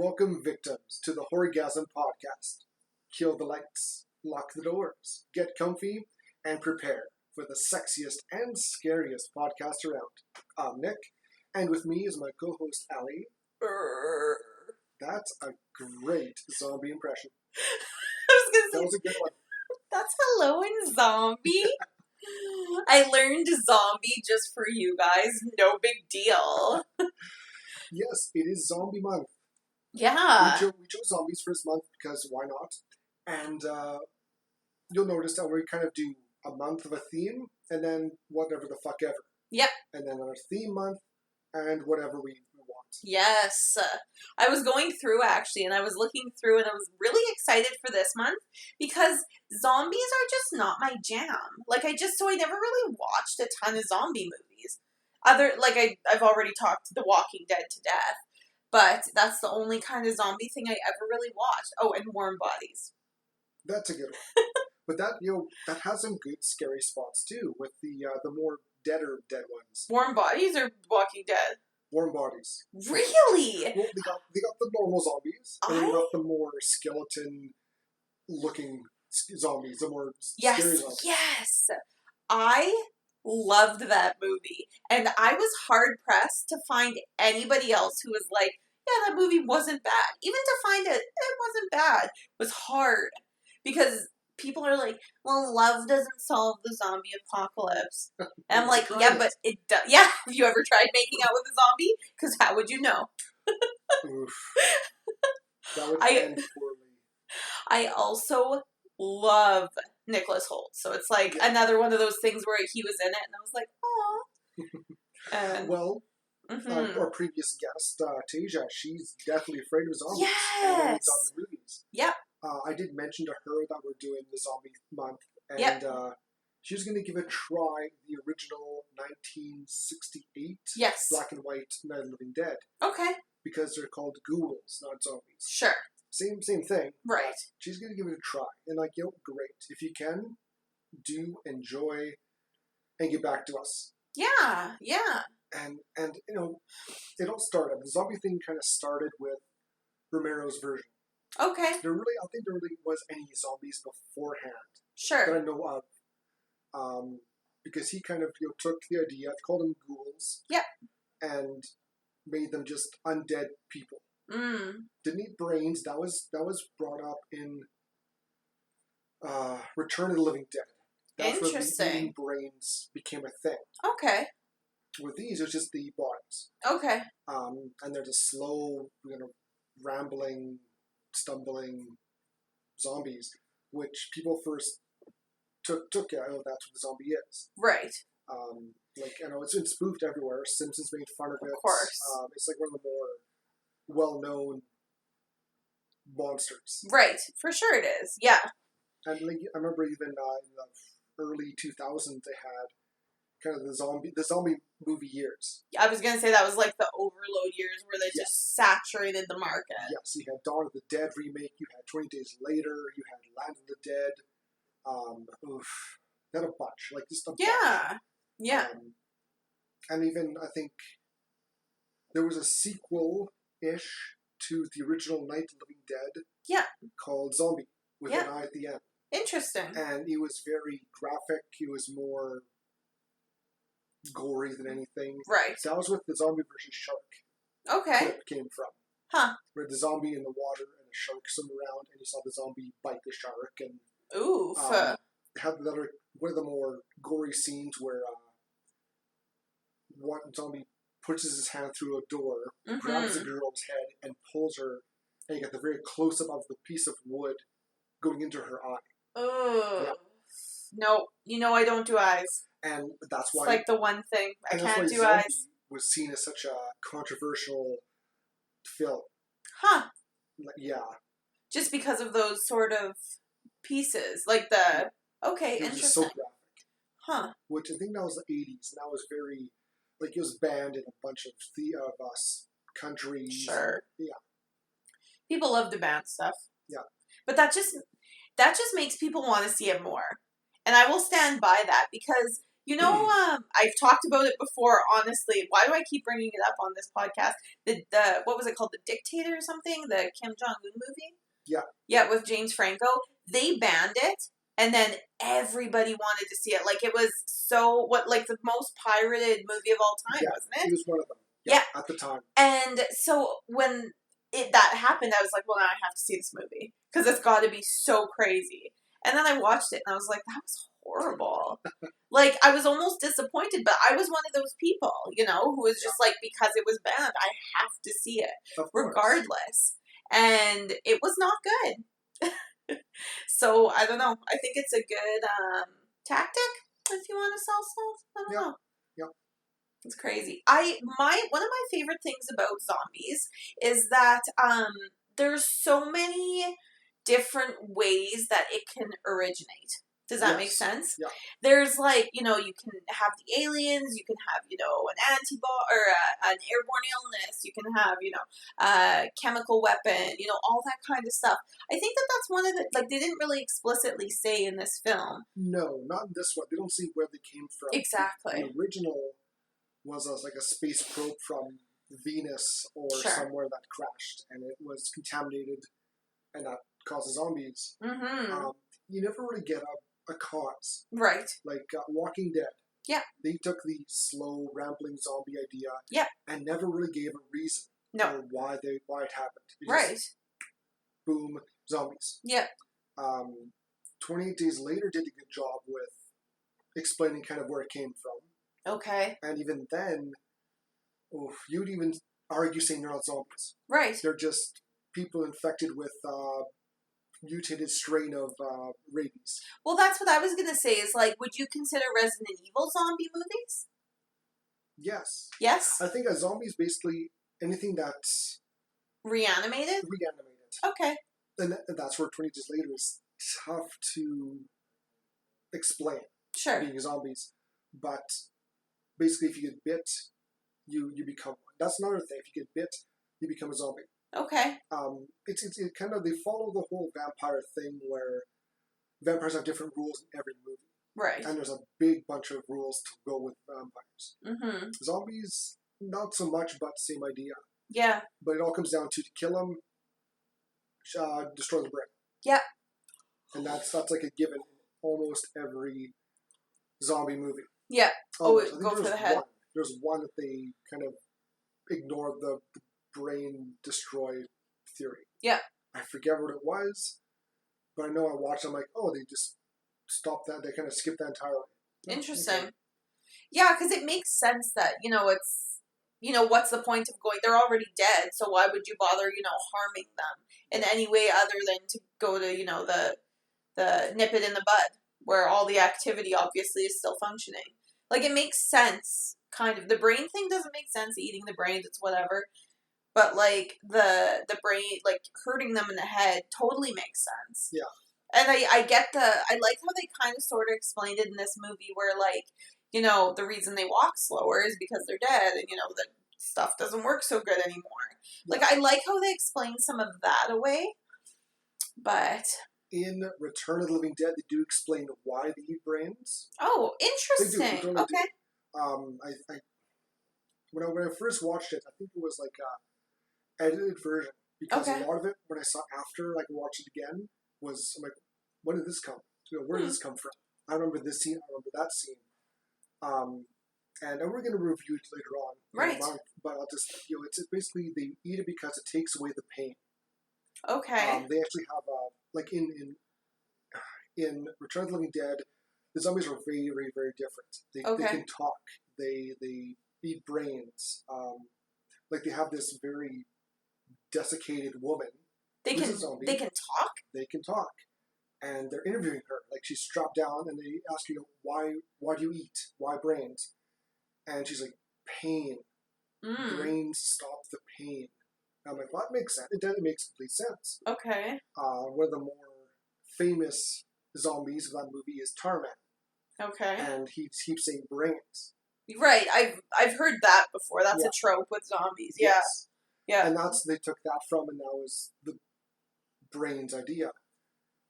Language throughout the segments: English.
Welcome, victims, to the Horr-Gasm podcast. Kill the lights, lock the doors, get comfy, and prepare for the sexiest and scariest podcast around. I'm Nick, and with me is my co-host, Ali. That's a great zombie impression. That was a good one. That's hello in zombie. I learned zombie just for you guys. No big deal. Yes, it is zombie month. Yeah. We chose zombies for this month because why not? And you'll notice that we kind of do a month of a theme and then whatever the fuck ever. Yep. And then our theme month and whatever we want. Yes. I was going through actually and I was looking through and I was really excited for this month because zombies are just not my jam. So I never really watched a ton of zombie movies. I've already talked The Walking Dead to death. But that's the only kind of zombie thing I ever really watched. Oh, and Warm Bodies. That's a good one. But that has some good scary spots too, with the more dead ones. Warm Bodies or Walking Dead? Warm Bodies. Really? Well, they got the normal zombies, and then they got the more skeleton-looking zombies, the more scary zombies. Yes. I loved that movie, and I was hard pressed to find anybody else who was like, yeah, that movie wasn't bad. Even to find it wasn't bad was hard because people are like, well, love doesn't solve the zombie apocalypse. And I'm like, yeah, but it does. Yeah, have you ever tried making out with a zombie? Because how would you know? Oof. That would end poorly. I also love Nicholas Hoult. So it's like another one of those things where he was in it and I was like, well, our previous guest, Tasia, she's definitely afraid of zombies. Yes. Zombie movies. Yep. I did mention to her that we're doing the zombie month and she was going to give a try the original 1968 black and white Night of the Living Dead. Okay. Because they're called ghouls, not zombies. Sure. Same thing. Right. She's going to give it a try. And great. If you can, do enjoy and get back to us. Yeah. And it all started. The zombie thing kind of started with Romero's version. Okay. I don't think there really was any zombies beforehand. Sure. That I know of. Because he kind of took the idea, called them ghouls. Yep. And made them just undead people. Didn't eat brains. That was brought up in Return of the Living Dead. That's Interesting. where the eating brains became a thing. Okay. With these, it's just the bodies. Okay. And they're just slow, rambling, stumbling zombies, which people first took that's what the zombie is. Right. It's been spoofed everywhere. Simpsons made fun of it. Of course. It's like one of the more well-known monsters. Right. For sure it is. Yeah. And I remember even in the early 2000s they had kind of the zombie movie years. I was going to say that was like the overload years where they just saturated the market. Yes, you had Dawn of the Dead remake, you had 20 Days Later, you had Land of the Dead. Not a bunch. Just a bunch. Yeah. And even, I think, there was a sequel-ish to the original Night of the Living Dead. Yeah. Called Zombie, with an eye at the end. Interesting. And it was very graphic. It was more gory than anything. Right. That was with the Zombie versus Shark. Okay. Clip came from. Huh. Where the zombie in the water and the shark swim around, and you saw the zombie bite the shark. And oof. Had one of the more gory scenes where one zombie pushes his hand through a door, grabs a girl's head, and pulls her, and you get the very close-up of the piece of wood going into her eye. Oh. Yeah. No, I don't do eyes. And that's why... It's like the one thing. I can't do eyes. Was seen as such a controversial film. Huh. Yeah. Just because of those sort of pieces. Like the... Okay, it was interesting. Just so graphic. Huh. Which I think that was the 80s, and that was very... it was banned in a bunch of countries. Sure. Yeah. People love to ban stuff. Yeah. But that just makes people want to see it more. And I will stand by that because You know, I've talked about it before, honestly. Why do I keep bringing it up on this podcast? The what was it called? The Dictator or something? The Kim Jong-un movie? Yeah. Yeah, with James Franco. They banned it, and then everybody wanted to see it. Like, it was like the most pirated movie of all time, wasn't it? It was one of them. Yeah. At the time. And so when that happened, I was like, well, now I have to see this movie. Because it's got to be so crazy. And then I watched it, and I was like, that was horrible. Like, I was almost disappointed, but I was one of those people, who was just like, because it was banned, I have to see it, regardless. And it was not good. So, I don't know. I think it's a good tactic if you want to sell stuff. I don't know. Yep. It's crazy. One of my favorite things about zombies is that there's so many different ways that it can originate. Does that make sense? Yeah. There's like, you can have the aliens, you can have, an antibody or an airborne illness, you can have, a chemical weapon, all that kind of stuff. I think that's one of the, like, they didn't really explicitly say in this film. No, not in this one. They don't see where they came from. Exactly. The original was like a space probe from Venus or somewhere that crashed, and it was contaminated, and that causes zombies. Mm-hmm. You never really get a cause. Right. Like Walking Dead. Yeah. They took the slow, rambling zombie idea and never really gave a reason for why it happened. Right. Boom, zombies. Yeah. 28 Days Later did a good job with explaining kind of where it came from. Okay. And even then, you'd even argue saying they're not zombies. Right. They're just people infected with mutated strain of rabies. Well, that's what I was going to say is, like, would you consider Resident Evil zombie movies? Yes. Yes? I think a zombie is basically anything that's reanimated. Okay. And that's where 20 Days Later is tough to explain. Sure. Being zombies. But basically, if you get bit, you become one. That's another thing. If you get bit, you become a zombie. Okay. It's kind of, they follow the whole vampire thing where vampires have different rules in every movie. Right. And there's a big bunch of rules to go with vampires. Mm-hmm. Zombies, not so much, but same idea. Yeah. But it all comes down to kill them, destroy the brain. Yeah. And that's like a given in almost every zombie movie. Yeah. Go for the head. There's one that they kind of ignored the brain destroy theory. Yeah. I forget what it was, but I know I watched it, I'm like, oh, they just stopped that. They kind of skipped that entirely. Interesting. Okay. Yeah, because it makes sense that, it's, what's the point of going? They're already dead, so why would you bother, harming them in any way other than to go to, the nip it in the bud, where all the activity obviously is still functioning. Like, it makes sense, kind of. The brain thing doesn't make sense, eating the brains, it's whatever. But, like, the brain, like, hurting them in the head totally makes sense. Yeah. And I like how they kind of sort of explained it in this movie where, like, the reason they walk slower is because they're dead and, the stuff doesn't work so good anymore. Yeah. Like, I like how they explain some of that away. But in Return of the Living Dead, they do explain why they eat brains. Oh, interesting. They do. Okay. When I first watched it, I think it was like a edited version because a lot of it, when I saw after, like watched it again, was I'm like, when did this come? Where did this come from? I remember this scene. I remember that scene. And we're going to review it later on. Right. But I'll just, it's basically they eat it because it takes away the pain. Okay. They actually have like in Return of the Living Dead, the zombies are very, very, very different. They can talk. They eat brains. Like they have this very desiccated woman. They can talk? They can talk. And they're interviewing her. Like she's strapped down and they ask why do you eat? Why brains? And she's like, pain. Brains stop the pain. And I'm like, well, that makes sense. It makes complete sense. Okay. One of the more famous zombies of that movie is Tarman. Okay. And he keeps saying brains. Right. I've heard that before. That's a trope with zombies. Yeah. Yes. Yeah. And they took that from, and that was the brains idea.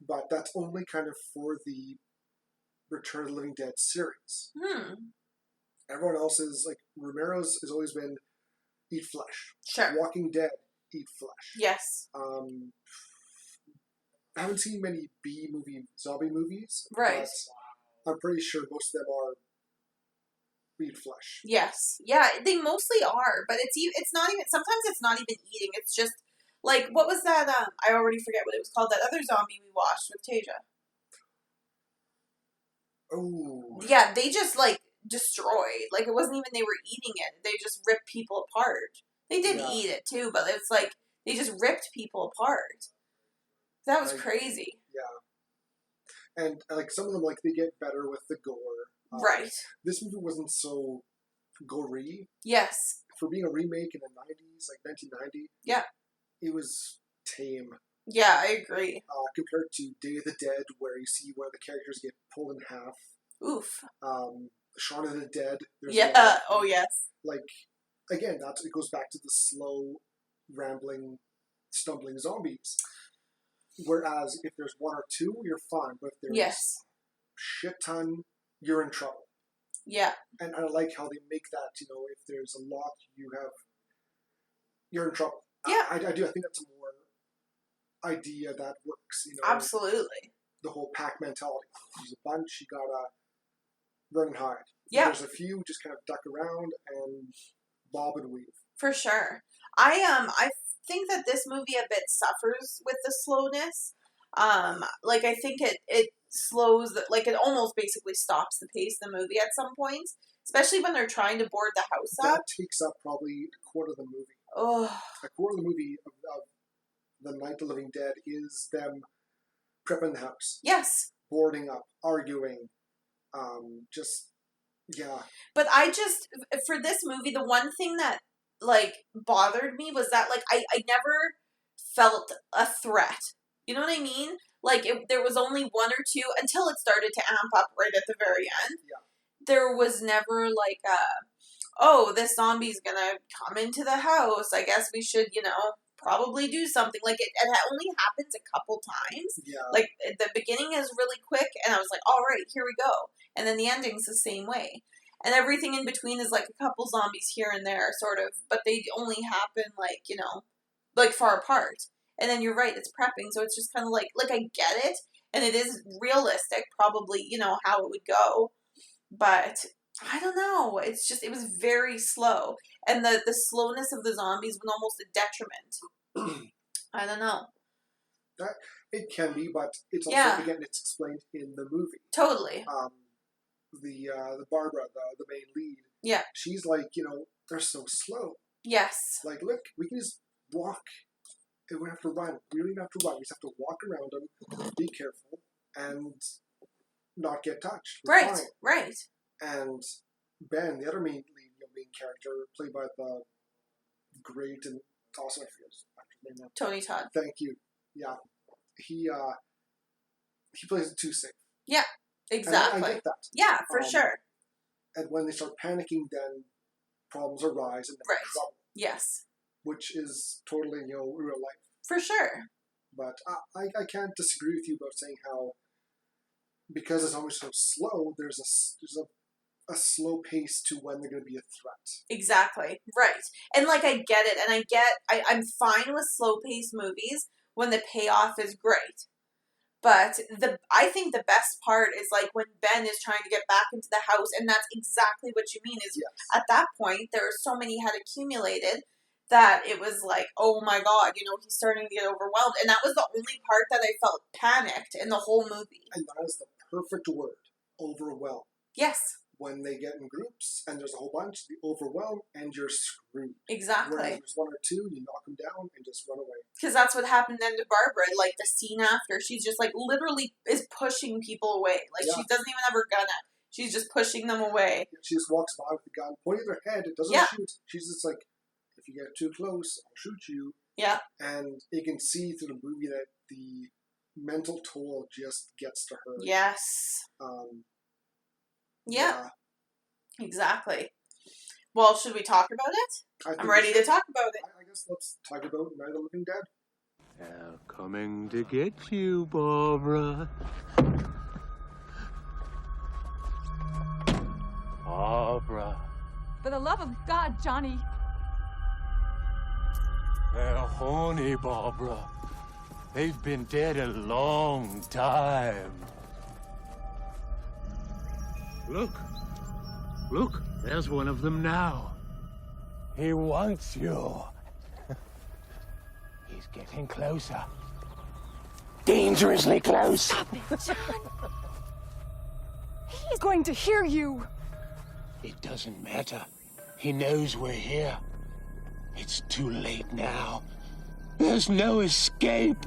But that's only kind of for the Return of the Living Dead series. Hmm. Everyone else is like Romero's has always been eat flesh. Sure. Walking Dead, eat flesh. Yes. I haven't seen many zombie movies. Right. But I'm pretty sure most of them are eat flesh. Yes. Yeah, they mostly are, but it's not even, sometimes it's not even eating, it's just, like, what was that, I already forget what it was called, that other zombie we watched with Tasia. Oh. Yeah, they just, like, destroyed. Like, it wasn't even they were eating it, they just ripped people apart. They did eat it, too, but it's like, they just ripped people apart. That was crazy. Yeah. And, like, some of them, like, they get better with the gore. Right. This movie wasn't so gory. Yes. For being a remake in the 90s, like 1990. Yeah. It was tame. Yeah, I agree. Compared to Day of the Dead, where you see one of the characters get pulled in half. Oof. Shaun of the Dead. Oh, yes. Like, again, it goes back to the slow, rambling, stumbling zombies. Whereas if there's one or two, you're fine. But if there's shit ton, you're in trouble. Yeah. And I like how they make that, if there's a lot, you're in trouble. Yeah. I do. I think that's a more idea that works. Absolutely. The whole pack mentality. There's a bunch, you gotta run and hide. Yeah. There's a few, just kind of duck around and bob and weave. For sure. I think that this movie a bit suffers with the slowness. Like, I think it slows, like, it almost basically stops the pace of the movie at some points, especially when they're trying to board the house up. That takes up probably a quarter of the movie. Oh. A quarter of the movie of The Night of the Living Dead is them prepping the house. Yes. Boarding up, arguing, yeah. But for this movie, the one thing that, like, bothered me was that, like, I never felt a threat. You know what I mean? Like, there was only one or two, until it started to amp up right at the very end. Yeah. There was never, like, oh, this zombie's gonna come into the house. I guess we should, probably do something. Like, it only happens a couple times. Yeah. Like, the beginning is really quick, and I was like, all right, here we go. And then the ending's the same way. And everything in between is, like, a couple zombies here and there, sort of. But they only happen, like, like, far apart. And then you're right, it's prepping, so it's just kind of like I get it. And it is realistic, probably, how it would go. But I don't know. It's just, it was very slow. And the slowness of the zombies was almost a detriment. I don't know. It can be, but it's also, again, it's explained in the movie. Totally. The Barbara, the main lead. Yeah. She's like, they're so slow. Yes. Like, look, we can just walk. We don't have to run. We don't even have to run. We just have to walk around them, be careful, and not get touched. We're fine. Right. And Ben, the other main character, played by the great and awesome, I forget his actor's name now. Tony Todd. Thank you. Yeah. He plays it too safe. Yeah, exactly. And I get that. Yeah, for sure. And when they start panicking, then problems arise and they're in trouble. Yes. Which is totally, real life. For sure. But I can't disagree with you about saying how, because it's always so slow, there's a slow pace to when they're going to be a threat. Exactly. Right. And, like, I get it. And I'm fine with slow-paced movies when the payoff is great. But I think the best part is, like, when Ben is trying to get back into the house, and that's exactly what you mean, is at that point, there are so many had accumulated that it was like, oh my God, he's starting to get overwhelmed. And that was the only part that I felt panicked in the whole movie. And that is the perfect word, overwhelmed. Yes. When they get in groups, and there's a whole bunch, they overwhelm, and you're screwed. Exactly. Whereas there's one or two, you knock them down, and just run away. Because that's what happened then to Barbara. Like, the scene after, she's just, like, literally is pushing people away. Like, she doesn't even have her gun out. She's just pushing them away. She just walks by with the gun, pointing at their head. It doesn't shoot. She's just like, if you get too close, I'll shoot you. Yeah. And you can see through the movie that the mental toll just gets to her. Yes. Yeah. Exactly. Well, should we talk about it? I'm ready to talk about it. I guess let's talk about Night of the Living Dead. They're coming to get you, Barbara. Barbara. For the love of God, Johnny. They're horny, Barbara. They've been dead a long time. Look. Look, there's one of them now. He wants you. He's getting closer. Dangerously close. Stop it, John. He's going to hear you. It doesn't matter. He knows we're here. It's too late now. There's no escape.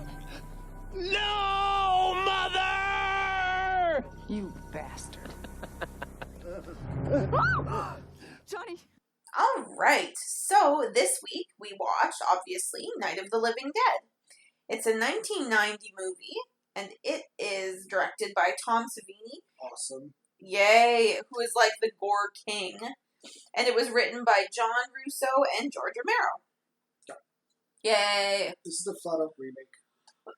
No, Mother! You bastard. Johnny. All right. So this week we watched, obviously, Night of the Living Dead. It's a 1990 movie, and it is directed by Tom Savini. Awesome. Yay! Who is like the gore king. And it was written by John Russo and George Romero. Yeah. Yay! This is a flat-out remake.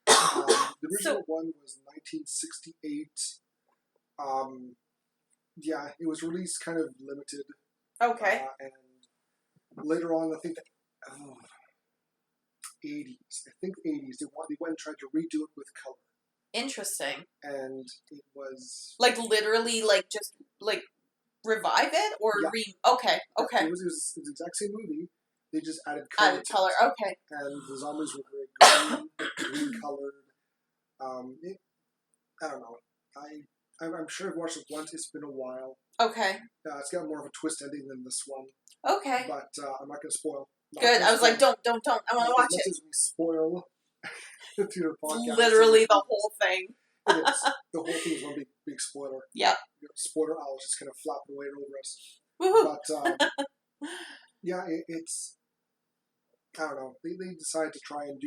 The original one was 1968. Yeah, it was released kind of limited. Okay. And later on, I think 80s. I think 80s. They went and tried to redo it with color. Interesting. And it was like literally, like just like revive it or yeah. Okay. It was the exact same movie. They just added color. Okay. And the zombies were very green colored. I don't know. I'm sure I've watched it once. It's been a while. Okay. It's got more of a twist ending than this one. Okay. But I'm not going to spoil. Good. I was like, don't. I want to watch it. As we spoil the theater podcast. Literally the whole thing. It is. The whole thing is one big spoiler. Yep. Spoiler owl just kind of flapping away over us. Woohoo. But yeah, it's. I don't know. They decided to try and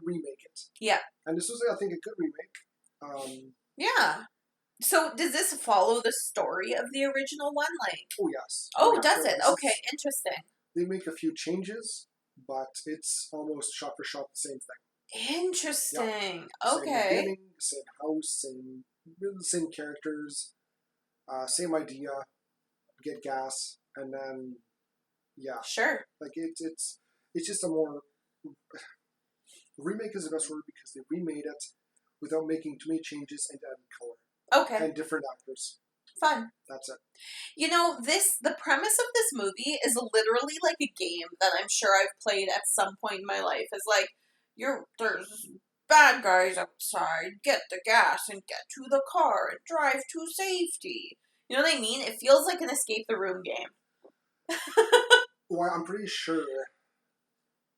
remake it. Yeah. And this was, I think, a good remake. Yeah. So does this follow the story of the original one? Like. Oh yes. Oh, yeah, does it? Okay, interesting. They make a few changes, but it's almost shot for shot the same thing. Interesting. Yeah. Okay. Same beginning, same house, same characters, same idea. Get gas, and then yeah. Sure. Like it's just a more remake is the best word because they remade it without making too many changes and adding color. Okay. And different actors. Fun. That's it. You know, the premise of this movie is literally like a game that I'm sure I've played at some point in my life. It's like, there's bad guys outside, get the gas and get to the car and drive to safety. You know what I mean? It feels like an escape the room game. Well, I'm pretty sure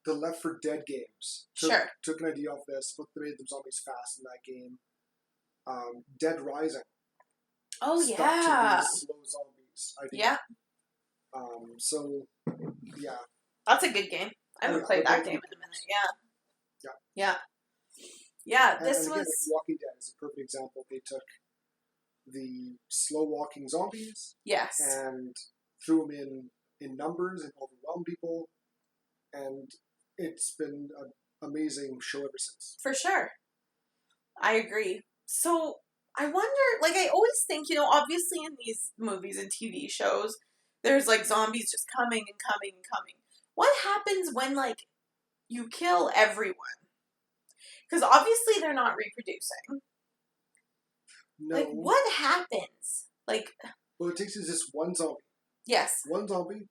the Left 4 Dead games took an idea off this, but they made the zombies fast in that game. Dead Rising. Oh, stuck yeah. to these slow zombies. Yeah. So, yeah. That's a good game. I haven't played that game in a minute. Yeah. Yeah. Yeah, And again, like Walking Dead is a perfect example. They took the slow walking zombies and threw them in numbers and overwhelmed people, and it's been an amazing show ever since. For sure. I agree. So, I wonder, like, I always think, you know, obviously in these movies and TV shows, there's, like, zombies just coming and coming and coming. What happens when, like, you kill everyone? Because obviously they're not reproducing. No. Like, what happens? Like... Well, it takes is just one zombie. Yes. One zombie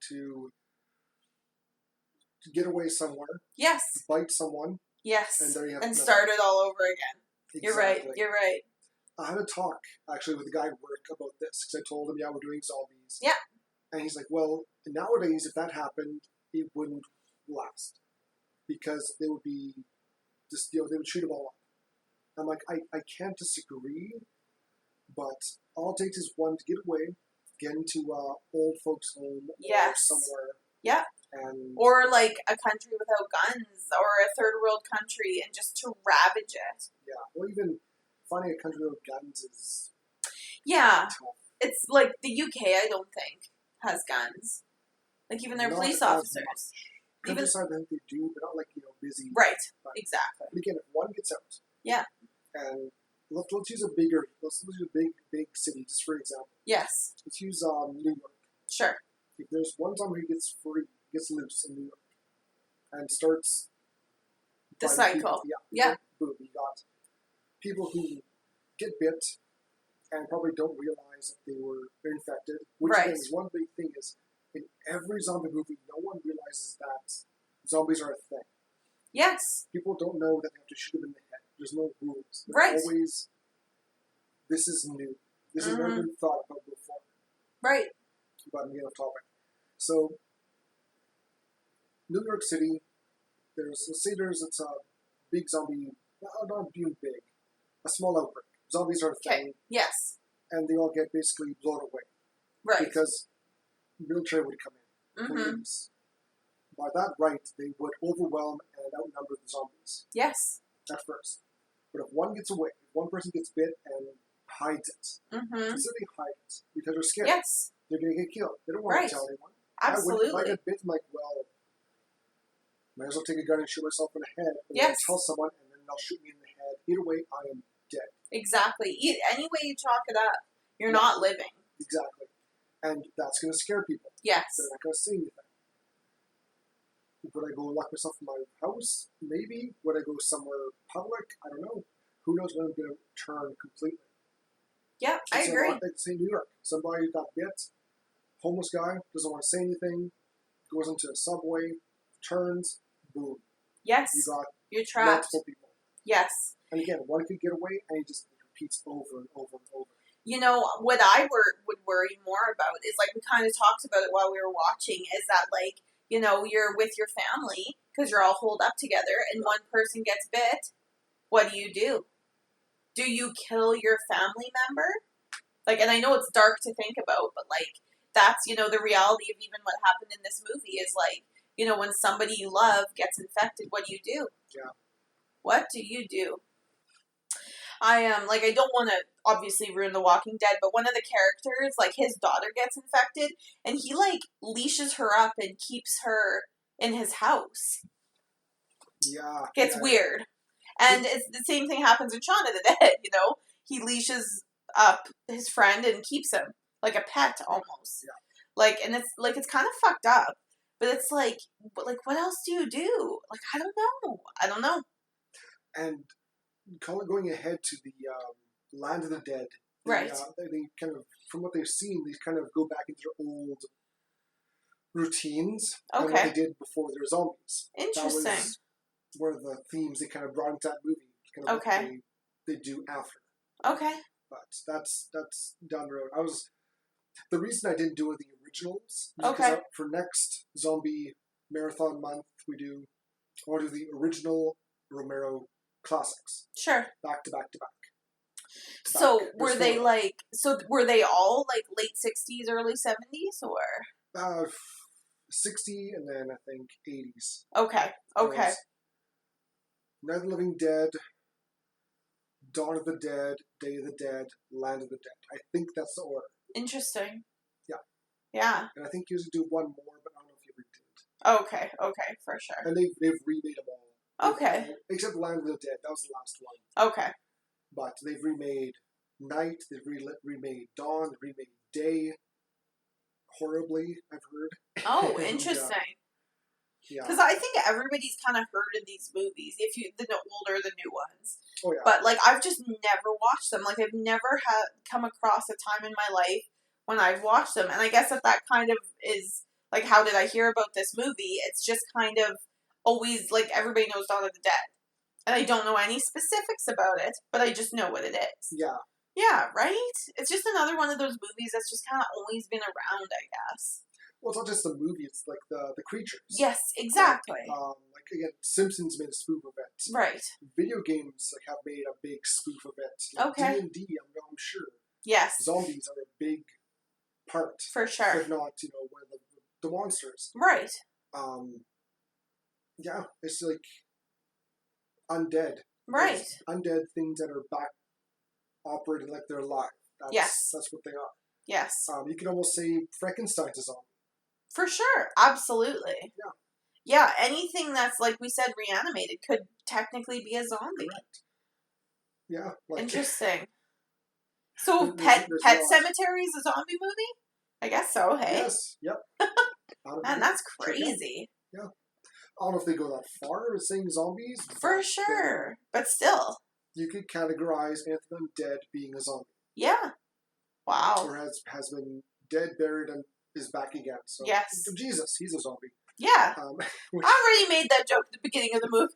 to get away somewhere. Yes. Bite someone. Yes. And there you have and start it all over again. Exactly. You're right. I had a talk, actually, with a guy at work about this, because I told him, yeah, we're doing zombies. Yeah. And he's like, well, nowadays, if that happened, it wouldn't last. Because they would be, just, they would shoot them all up. I'm like, I can't disagree, but all it takes is one to get away, get into old folks' home or somewhere. Yeah. And or like a country without guns, or a third world country, and just to ravage it. Yeah. Or even finding a country without guns is tough. It's like the UK, I don't think, has guns. Like even their police officers. Countryside, I think they do, but not like, busy. Right. But, exactly. But again, if one gets out. Yeah. And let's use a big city, just for example. Yes. Let's use New York. Sure. If there's one zombie who gets free, gets loose in New York, and starts The biting cycle. people, Yeah. boom, you got people who get bit and probably don't realize that they're infected. Which Right. is one big thing is in every zombie movie, no one realizes that zombies are a thing. Yes. People don't know that they have to shoot them in the head. There's no rules. They're Right. always, this is new. This has never been thought about before. Right. But I'm getting off topic. So, New York City, it's a big zombie, not being big, a small outbreak. Zombies are a Okay. thing, Yes. and they all get basically blown away. Right. Because military would come in, police. By that right, they would overwhelm and outnumber the zombies Yes. at first. But if one gets away, if one person gets bit and hides it, specifically hide it, because they're scared, Yes. they're going to get killed. They don't want Right. to tell anyone. Absolutely. If I get bit, I'm like, well, might as well take a gun and shoot myself in the head. And then Yes. tell someone, and then they'll shoot me in the head. Either way, I am dead. Exactly. Any way you chalk it up, you're not living. Exactly. And that's going to scare people. Yes. They're not going to say anything. Would I go lock myself in my house? Maybe. Would I go somewhere public? I don't know. Who knows when I'm going to turn completely. Yeah, I It's agree. Like say New York. Somebody got bit. Homeless guy doesn't want to say anything. Goes into a subway. Turns. Boom. Yes. You You're got trapped. multiple people. Yes. And again, one could get away, and he just repeats over and over and over. You know, what I would worry more about is, like, we kind of talked about it while we were watching, is that, like, you know, you're with your family because you're all holed up together and one person gets bit. What do? Do you kill your family member? Like, and I know it's dark to think about, but, like, that's, you know, the reality of even what happened in this movie is, like, you know, when somebody you love gets infected, what do? Yeah. What do? I don't want to obviously ruin The Walking Dead, but one of the characters, like, his daughter gets infected, and he, like, leashes her up and keeps her in his house. Yeah. Gets weird. And it's the same thing happens in Shaun of the Dead, you know? He leashes up his friend and keeps him, like a pet, almost. Yeah. Like, and it's kind of fucked up, but it's like, what else do you do? Like, I don't know. And going ahead to the Land of the Dead. Right. They kind of, from what they've seen, they kind of go back into their old routines and what Okay. they did before there were zombies. Interesting. That was one of the themes they kind of brought into that movie. Kind of Okay. what they do after. Okay. But that's down the road. The reason I didn't do the originals is Okay. because for next zombie marathon month I want to do the original Romero classics Sure. back to back to back. So There's were they four. were they all like late 60s, early 70s, or? 60 and then I think 80s. Okay. Okay. Night of the Living Dead, Dawn of the Dead, Day of the Dead, Land of the Dead. I think that's the order. Interesting. Yeah. Yeah. And I think you usually do one more, but I don't know if you ever did. Okay, for sure. And they've remade them all. Okay. Except Land of the Dead. That was the last one. Okay. But they've remade Night, they've remade Dawn, they've remade Day. Horribly, I've heard. Oh, And, interesting. Yeah. Because I think everybody's kind of heard of these movies, if you the older, the new ones. Oh, yeah. But like, I've just never watched them. Like, I've never come across a time in my life when I've watched them. And I guess that kind of is like, how did I hear about this movie? It's just kind of always like, everybody knows Dawn of the Dead, and I don't know any specifics about it, but I just know what it is. Yeah. Yeah, right? It's just another one of those movies that's just kind of always been around, I guess. Well, it's not just the movie, it's like the creatures. Yes, exactly. Like again, Simpsons made a spoof of it. Right. Video games have made a big spoof of it. Like Okay. D&D, I'm sure. Yes. Zombies are a big part. For sure. If not, one of the monsters. Right. Yeah, it's like undead. Right. There's undead things that are back operating like they're alive. Yes. That's what they are. Yes. You can almost say Frankenstein's a zombie. For sure. Absolutely. Yeah. Yeah, anything that's, like we said, reanimated could technically be a zombie. Correct. Yeah. Like, Interesting. So, There's Pet lots. Cemetery is a zombie movie? I guess so, hey? Yes, yep. Man, that's Check it out. crazy. I don't know if they go that far with saying zombies. For but sure. But still. you could categorize Anthony Undead being a zombie. Yeah. Wow. Or has been dead, buried, and is back again. So Yes. Jesus, he's a zombie. Yeah. Which, I already made that joke at the beginning of the movie.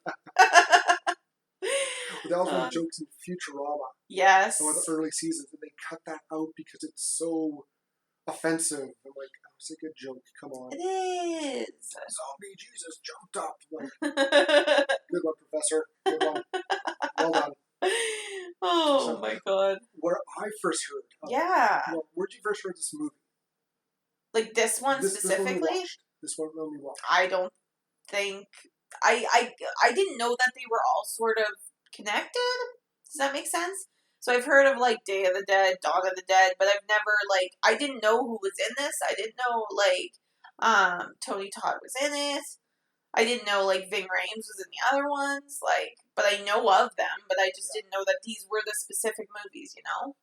that was one of the jokes in Futurama. Yes. One of the early seasons, and they cut that out because it's so offensive. I'm like, oh, it's a good joke. Come on. It is. Zombie Jesus jumped up. Like, good one, Professor. Good one. Well done. Oh So, my god. Where I first heard. Yeah. Well, where'd you first heard this movie? Like this one specifically? This one we watched. I don't think I didn't know that they were all sort of connected. Does that make sense? So I've heard of like Day of the Dead, Dawn of the Dead, but I've never like I didn't know who was in this. I didn't know like Tony Todd was in it. I didn't know like Ving Rhames was in the other ones. Like, but I know of them, but I just didn't know that these were the specific movies, you know.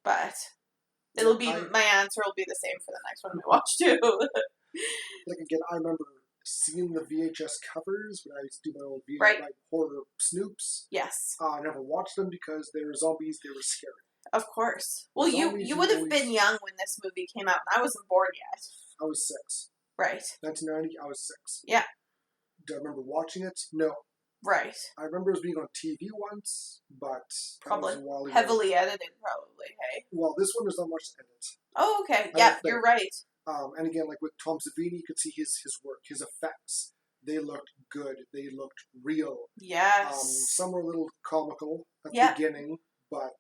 But it'll be my answer will be the same for the next one we watch too. Like again, I remember seeing the VHS covers when I used to do my old VHS Right. like horror snoops. Yes, I never watched them because they were zombies. They were scary. of course. Well, Zombies you would have always- been young when this movie came out, and I wasn't born yet. I was 6. Right. 1990. I was 6. Yeah. Do I remember watching it? No. Right. I remember it was being on TV once, but Probably that was a while ago. heavily edited, probably. Hey. Well, this one is not much to edit. Oh, okay. I Yeah, don't think- you're right. And again, like with Tom Savini, you could see his work, his effects. They looked good. They looked real. Yes. Some were a little comical at the Yeah. beginning, but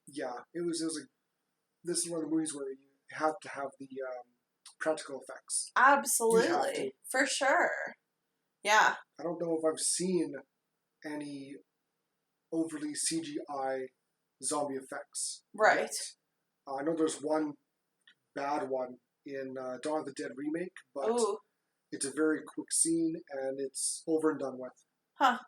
yeah, it was like this is one of the movies where you have to have the practical effects. Absolutely. For sure. Yeah. I don't know if I've seen any overly CGI zombie effects. Right. yet. I know there's one bad one in Dawn of the Dead remake, but Ooh. it's a very quick scene and it's over and done with. Huh.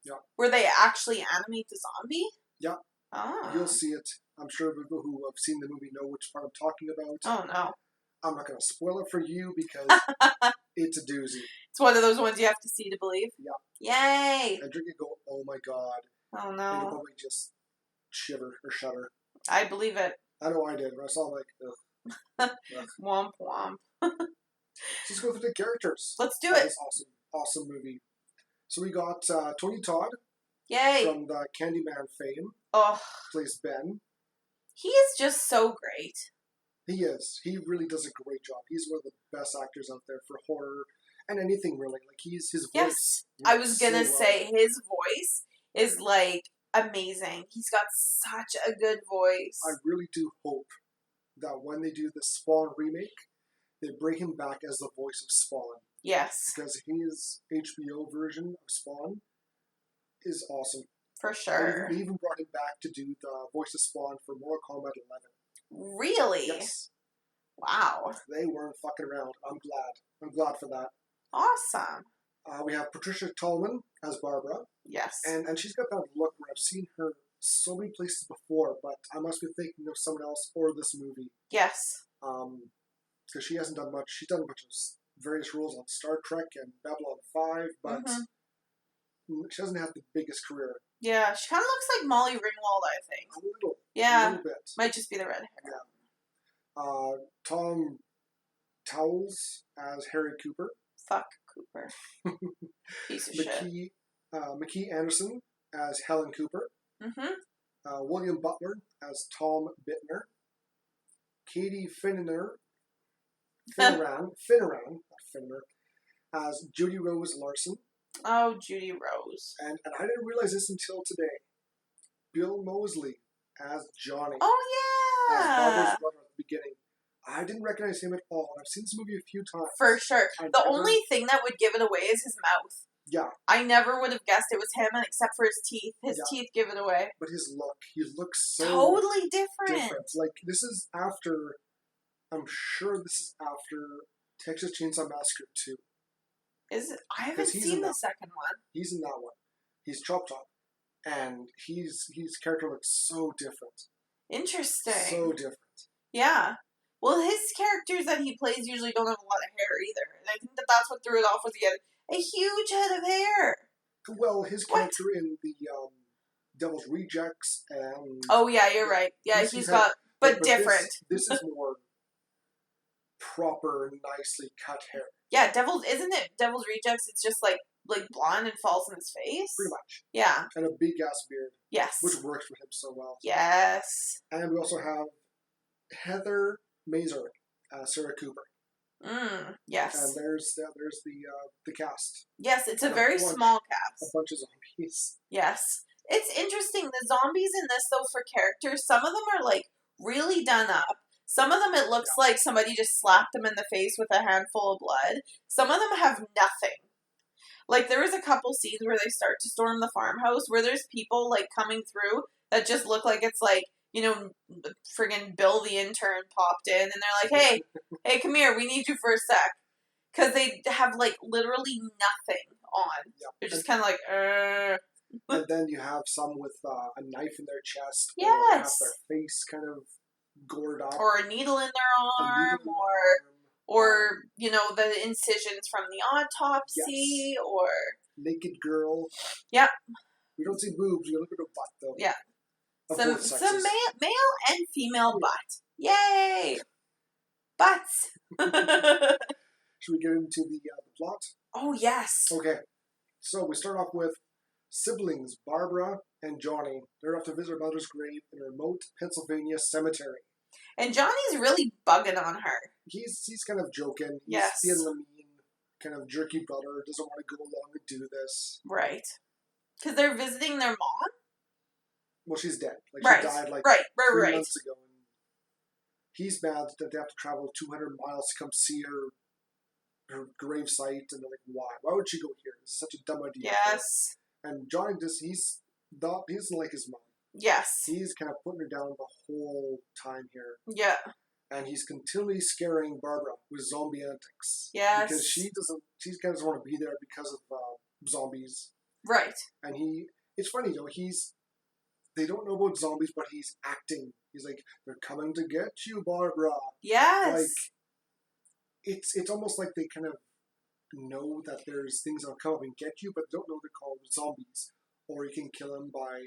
Yeah. Where they actually animate the zombie? Yeah. Oh. You'll see it. I'm sure people who have seen the movie know which part I'm talking about. Oh no. I'm not going to spoil it for you because it's a doozy. It's one of those ones you have to see to believe. Yeah. Yay. And drink it, go, oh my god. Oh And you'll no. probably just shiver or shudder. I believe it. I know I did. When I saw it, like, ugh. Womp womp. Let's go through the characters. Let's do of it. This awesome movie. So we got Tony Todd Yay. from the Candyman fame, Oh, plays Ben. he is just so great. He is. He really does a great job. He's one of the best actors out there for horror and anything really. Like his voice. Yes. I was gonna so well. say his voice is like amazing. He's got such a good voice. I really do hope that when they do the Spawn remake, they bring him back as the voice of Spawn. Yes, Because his HBO version of Spawn is awesome. for sure. They even brought him back to do the voice of Spawn for Mortal Kombat 11. Really? Yes. Wow. They weren't fucking around. I'm glad. I'm glad for that. Awesome. We have Patricia Tallman as Barbara. Yes. And she's got that look where I've seen her so many places before, but I must be thinking of someone else or this movie. Yes. Because she hasn't done much. She's done a bunch of various roles on Star Trek and Babylon 5, but she doesn't have the biggest career. Yeah, she kind of looks like Molly Ringwald, I think. A little. Yeah. A little bit. Might just be the red hair. Yeah. Tom Towles as Harry Cooper. Fuck Cooper. Piece of shit. McKee Anderson as Helen Cooper. Mm-hmm. William Butler as Tom Bittner. Katie Finneran, not Finner, as Judy Rose Larson. Oh, Judy Rose. And I didn't realize this until today. Bill Moseley as Johnny. Oh, As Barbara's yeah. brother at the beginning. I didn't recognize him at all. I've seen this movie a few times. For sure. I The never- only thing that would give it away is his mouth. Yeah, I never would have guessed it was him, and except for his teeth. His Yeah. teeth give it away. but his look. He looks so Totally different. different. Like, this is after... I'm sure this is after Texas Chainsaw Massacre 2. Is it? I haven't 'Cause he's seen in the that. second one. He's in that one. He's Chop Top. And his character looks so different. Interesting. So different. Yeah. Well, his characters that he plays usually don't have a lot of hair either. And I think that that's what threw it off, was he had a huge head of hair. Well, his What? character in the Devil's Rejects and... Oh, yeah, you're right. Yeah, he's got... But different. This is more proper, nicely cut hair. Yeah, isn't it Devil's Rejects? It's just like blonde and falls in his face? Pretty much. Yeah. And a big-ass beard. Yes. Which works for him so well. Yes. And we also have Heather Mazur, Sarah Cooper. Yes. And there's the cast. Yes, it's a And very small A cast. bunch of zombies. Yes. It's interesting. The zombies in this, though, for characters, some of them are, like, really done up. Some of them, it looks like somebody just slapped them in the face with a handful of blood. Some of them have nothing. Like, there was a couple scenes where they start to storm the farmhouse where there's people, like, coming through that just look like it's, like, you know, friggin' Bill the intern popped in, and they're like, hey, come here, we need you for a sec. Because they have, like, literally nothing on. Yeah. They're just kind of like, And then you have some with a knife in their chest. Or Yes. have their face kind of gored up. Or a needle in their arm, or, you know, the incisions from the autopsy, or... Naked girl. Yep. We don't see boobs, we look at her butt, though. Yeah. Of Some both sexes. male and female butt. Yay! Butts! Should we get into the plot? Oh, yes. Okay. So we start off with siblings Barbara and Johnny. They're off to visit their mother's grave in a remote Pennsylvania cemetery. And Johnny's really bugging on her. He's kind of joking. He's Yes. being the mean, kind of jerky brother, doesn't want to go along and do this. Right. Because they're visiting their mom? Well, she's dead. Like, Right. she died like Right. 3 months ago. And he's mad that they have to travel 200 miles to come see her grave site, and they're like, why? Why would she go here? This is such a dumb idea. Yes. And Johnny he doesn't like his mom. Yes. He's kind of putting her down the whole time here. Yeah. And he's continually scaring Barbara with zombie antics. Yes. Because she kind of doesn't want to be there because of zombies. Right. And it's funny, they don't know about zombies, but he's acting. He's like, they're coming to get you, Barbara. Yes. Like, it's almost like they kind of know that there's things that'll come up and get you, but don't know they're called zombies. Or you can kill them by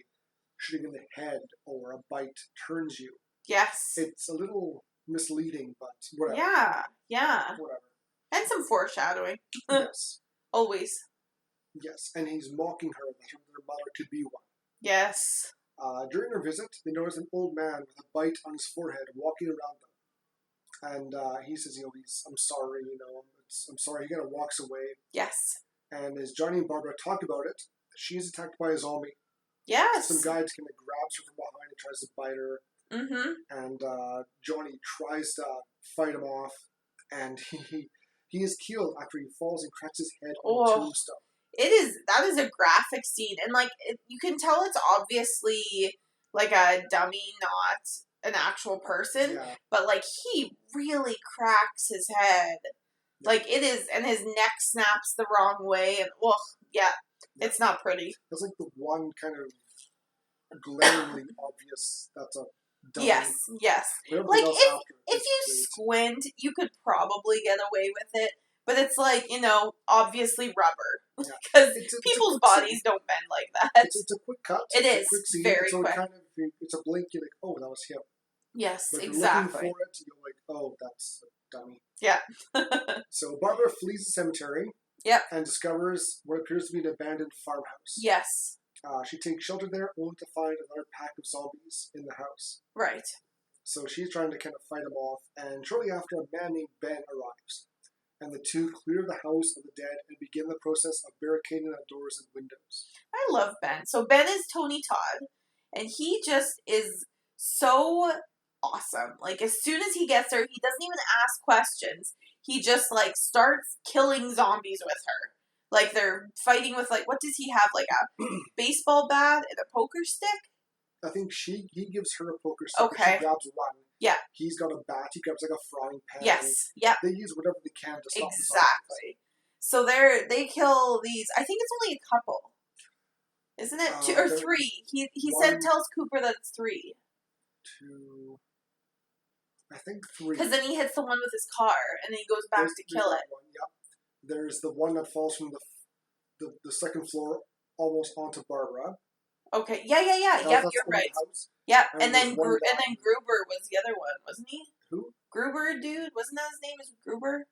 shooting in the head, or a bite turns you. Yes. It's a little misleading, but whatever. Yeah. Yeah. Whatever. And some foreshadowing. Yes. Always. Yes. And he's mocking her that their mother could be one. Yes. During their visit, they notice an old man with a bite on his forehead walking around them. And he says, I'm sorry, I'm sorry. He kind of walks away. Yes. And as Johnny and Barbara talk about it, she's attacked by a zombie. Yes. Some guy kind of grabs her from behind and tries to bite her. Mm-hmm. And Johnny tries to fight him off, and he is killed after he falls and cracks his head on a tombstone. That is a graphic scene, and you can tell it's obviously like a dummy, not an actual person. Yeah. But he really cracks his head. Like it is, and his neck snaps the wrong way, and it's not pretty. That's like the one kind of glaringly obvious. That's a dummy. Yes. Like if you squint, you could probably get away with it. But it's obviously rubber. Because people's bodies don't bend like that. It's a quick cut. It is. A quick scene, very so quick. It's a blink, you're like, oh, that was him. Yes, but exactly. You're looking for it, you're like, oh, that's a dummy. Yeah. So Barbara flees the cemetery. Yep. And discovers what appears to be an abandoned farmhouse. Yes. She takes shelter there only to find another pack of zombies in the house. Right. So she's trying to kind of fight them off, and shortly after, a man named Ben arrives. And the two clear the house of the dead and begin the process of barricading the doors and windows. I love Ben. So Ben is Tony Todd, and he just is so awesome. Like, as soon as he gets there, he doesn't even ask questions. He just, starts killing zombies with her. Like, they're fighting with, what does he have? Like, a baseball bat and a poker stick? I think he gives her a poker stick. Okay. She grabs one. Yeah. He's got a bat. He grabs, a frying pan. Yes. Yep. They use whatever they can to stop Exactly. So they kill these. I think it's only a couple. Isn't it? 2 or 3? He tells Cooper that it's 3. 2. I think 3. Because then he hits the one with his car, and then he goes back to kill that it. One, yep. There's the one that falls from the second floor almost onto Barbara. Okay. Yeah. Yep, That's you're the right. house. Yep. And And then there's one guy- Gruber was the other one, wasn't he? Who? Gruber, dude, wasn't that his name? Is Gruber?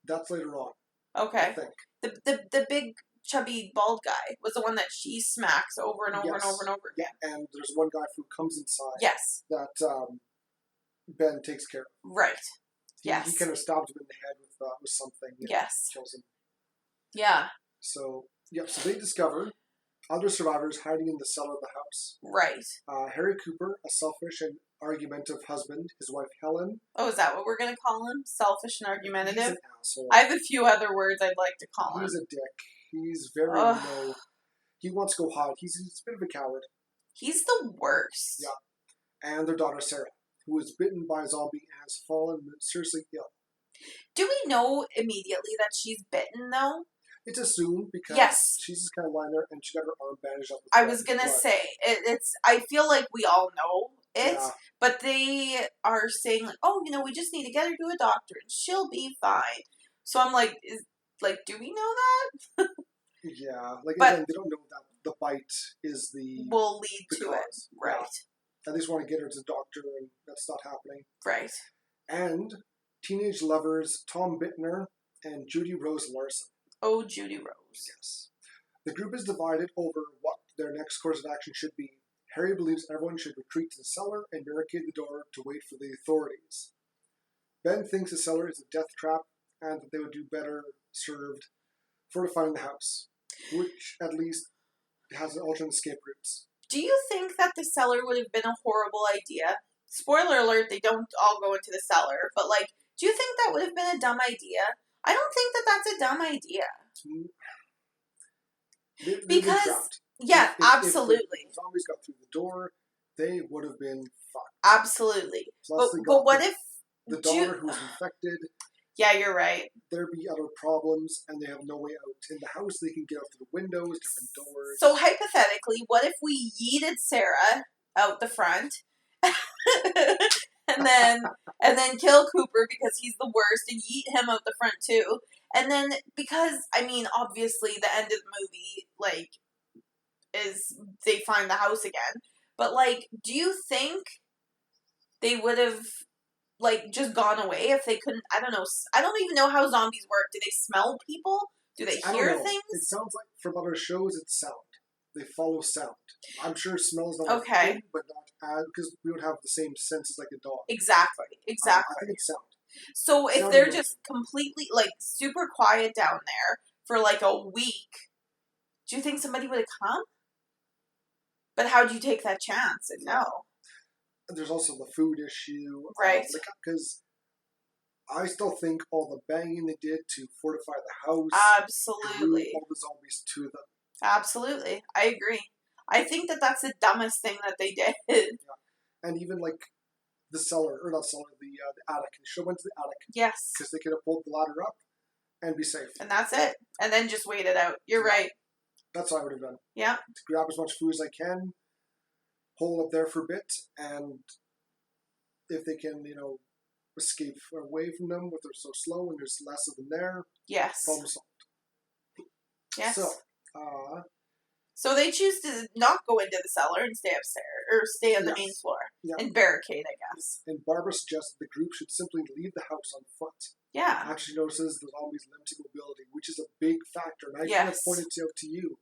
That's later on, I Okay. think. The big chubby bald guy was the one that she smacks over and over and Yes. over and over again. And there's one guy who comes inside Yes. that Ben takes care of. Right. He Yes. kind of stabs him in the head with something. And Yes. kills him. Yeah. So they discover other survivors hiding in the cellar of the house. Right. Harry Cooper, a selfish and argumentative husband, his wife Helen. Oh, is that what we're gonna call him? Selfish and He's argumentative? an asshole. I have a few other words I'd like to call him. He's a dick. He's very Ugh. He wants to go hide. He's a bit of a coward. He's the worst. Yeah. And their daughter Sarah, who was bitten by a zombie and has fallen seriously ill. Do we know immediately that she's bitten, though? It's assumed because Yes. she's just kind of lying there and she got her arm bandaged up. With I blood. was gonna Blood. say, it's. I feel like we all know it, Yeah. but they are saying, like, oh, we just need to get her to a doctor and she'll be fine. So I'm like, do we know that? Yeah, like But- again, they don't know that the bite is the Will lead the to cause. it. Right. Yeah. They just want to get her to the doctor, and that's not happening. Right. And teenage lovers Tom Bittner and Judy Rose Larson. Oh, Judy Rose. Yes. The group is divided over what their next course of action should be. Harry believes everyone should retreat to the cellar and barricade the door to wait for the authorities. Ben thinks the cellar is a death trap and that they would do better served fortifying the house, which at least has alternate escape routes. Do you think that the cellar would have been a horrible idea? Spoiler alert, they don't all go into the cellar, but do you think that would have been a dumb idea? I don't think that that's a dumb idea. They've been Because- trapped. Yeah, If absolutely. the zombies got through the door, they would have been fucked. Absolutely. Plus, they But got what if... the do you- daughter who's infected? Yeah, you're right. There'd be other problems, and they have no way out. In the house, they can get out through the windows, different doors. So hypothetically, what if we yeeted Sarah out the front, and then kill Cooper because he's the worst, and yeet him out the front too, and then because obviously the end of the movie is they find the house again, but do you think they would have just gone away if they couldn't? I don't know. I don't even know how zombies work. Do they smell people? Do they I don't hear know. things? It sounds like from other shows, it's sound. They follow sound. I'm sure smell's not Okay. a thing, but not because we don't have the same senses like a dog. Exactly. I think it's sound. So if Sound they're emotion. just completely super quiet down there for a week, do you think somebody would have come? But how do you take that chance? No. There's also the food issue. Right. Because I still think all the banging they did to fortify the house Absolutely. drew all the zombies to them. Absolutely. I agree. I think that that's the dumbest thing that they did. And even the cellar, or not cellar, the attic. They should have went to the attic Yes. because they could have pulled the ladder up and be safe. And that's it. And then just wait it out. You're right. That's what I would have done. Yeah. To grab as much food as I can, hold up there for a bit, and if they can, escape away from them, but they're so slow and there's less of them there, Yes. problem solved. Yes. So, So they choose to not go into the cellar and stay upstairs, or stay on the main Yes. floor Yeah. and barricade, I guess. and Barbara suggests the group should simply leave the house on foot. Yeah. Actually notices the zombies' limited mobility, which is a big factor, and I kind of Yes. pointed out to you.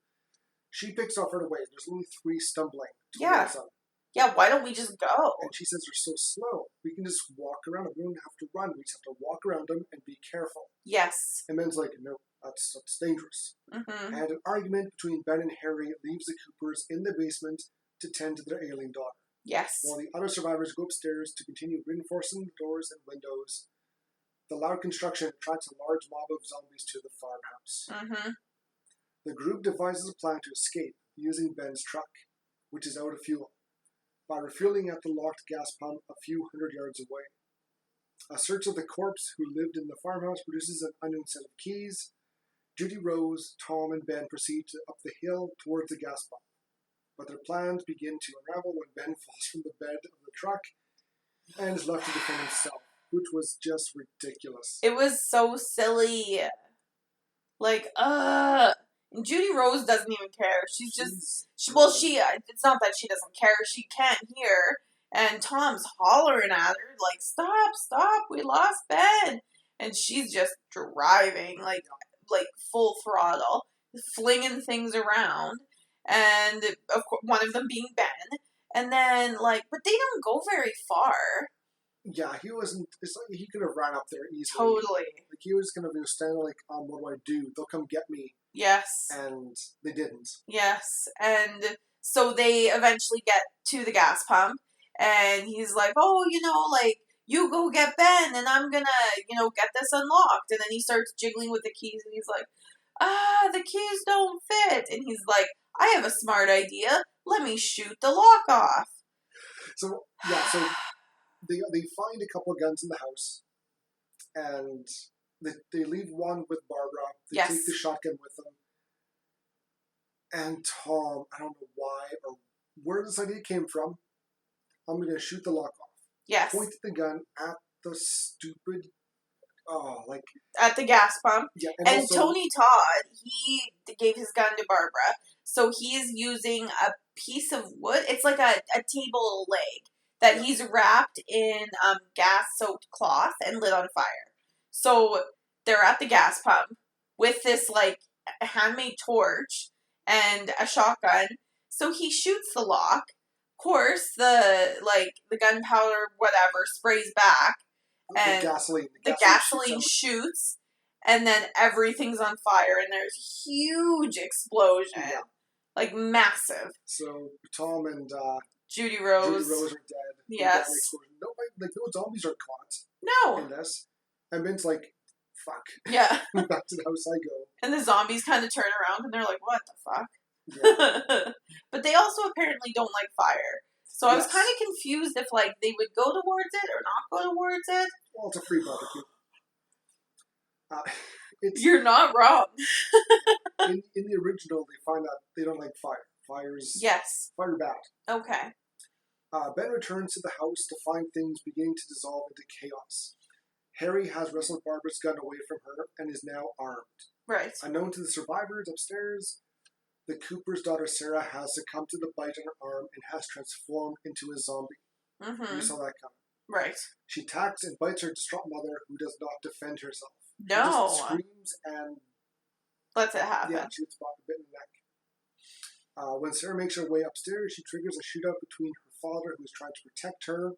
She picks off right away. There's only 3 stumbling. Yeah. towards them. Yeah, why don't we just go? And she says they're so slow. We can just walk around them. We don't have to run. We just have to walk around them and be careful. Yes. And Ben's like, no, that's dangerous. Mm-hmm. And an argument between Ben and Harry leaves the Coopers in the basement to tend to their ailing daughter, Yes. while the other survivors go upstairs to continue reinforcing the doors and windows. The loud construction attracts a large mob of zombies to the farmhouse. Mm-hmm. The group devises a plan to escape using Ben's truck, which is out of fuel, by refueling at the locked gas pump a few hundred yards away. A search of the corpse who lived in the farmhouse produces an unknown set of keys. Judy Rose, Tom, and Ben proceed up the hill towards the gas pump, but their plans begin to unravel when Ben falls from the bed of the truck and is left to defend himself, which was just ridiculous. It was so silly. Like, and Judy Rose doesn't even care. She's just, it's not that she doesn't care. She can't hear. And Tom's hollering at her, like, stop, we lost Ben. And she's just driving, like full throttle, flinging things around. And, of course, one of them being Ben. And then, like, but they don't go very far. Yeah, he wasn't. It's like he could have ran up there easily. Totally. Like he was gonna be standing like, what do I do? They'll come get me. Yes. And they didn't. Yes, and so they eventually get to the gas pump, and he's like, "Oh, like you go get Ben, and I'm gonna, get this unlocked." And then he starts jiggling with the keys, and he's like, the keys don't fit." And he's like, "I have a smart idea. Let me shoot the lock off." So yeah, so. They find a couple of guns in the house, and they leave one with Barbara. They take the shotgun with them. And Tom, I don't know why or where this idea came from, I'm going to shoot the lock off. Yes. Pointed the gun at the stupid, at the gas pump. Yeah, and also, Tony Todd, he gave his gun to Barbara, so he's using a piece of wood. It's like a table leg that he's wrapped in gas-soaked cloth and lit on fire. So they're at the gas pump with this, like, handmade torch and a shotgun. So he shoots the lock. Of course, the gunpowder, whatever, sprays back. And the gasoline shoots, and then everything's on fire, and there's a huge explosion. Yeah. Like, massive. So Tom and Judy Rose are dead. Yes. No zombies are caught. No. In this. And Ben's like, fuck. Yeah. Back to the house I go. And the zombies kind of turn around and they're like, what the fuck? Yeah. But they also apparently don't like fire. So I was kind of confused if, like, they would go towards it or not go towards it. Well, it's a free barbecue. You're not wrong. in the original, they find out they don't like fire. Fire bad. Okay. Ben returns to the house to find things beginning to dissolve into chaos. Harry has wrestled Barbara's gun away from her and is now armed. Right. Unknown to the survivors upstairs, the Cooper's daughter Sarah has succumbed to the bite on her arm and has transformed into a zombie. Mm-hmm. We saw that coming. Right. She attacks and bites her distraught mother, who does not defend herself. No. She just screams and lets it happen. Yeah, shoots Bob a bit in the neck. When Sarah makes her way upstairs, she triggers a shootout between her father, who is trying to protect her,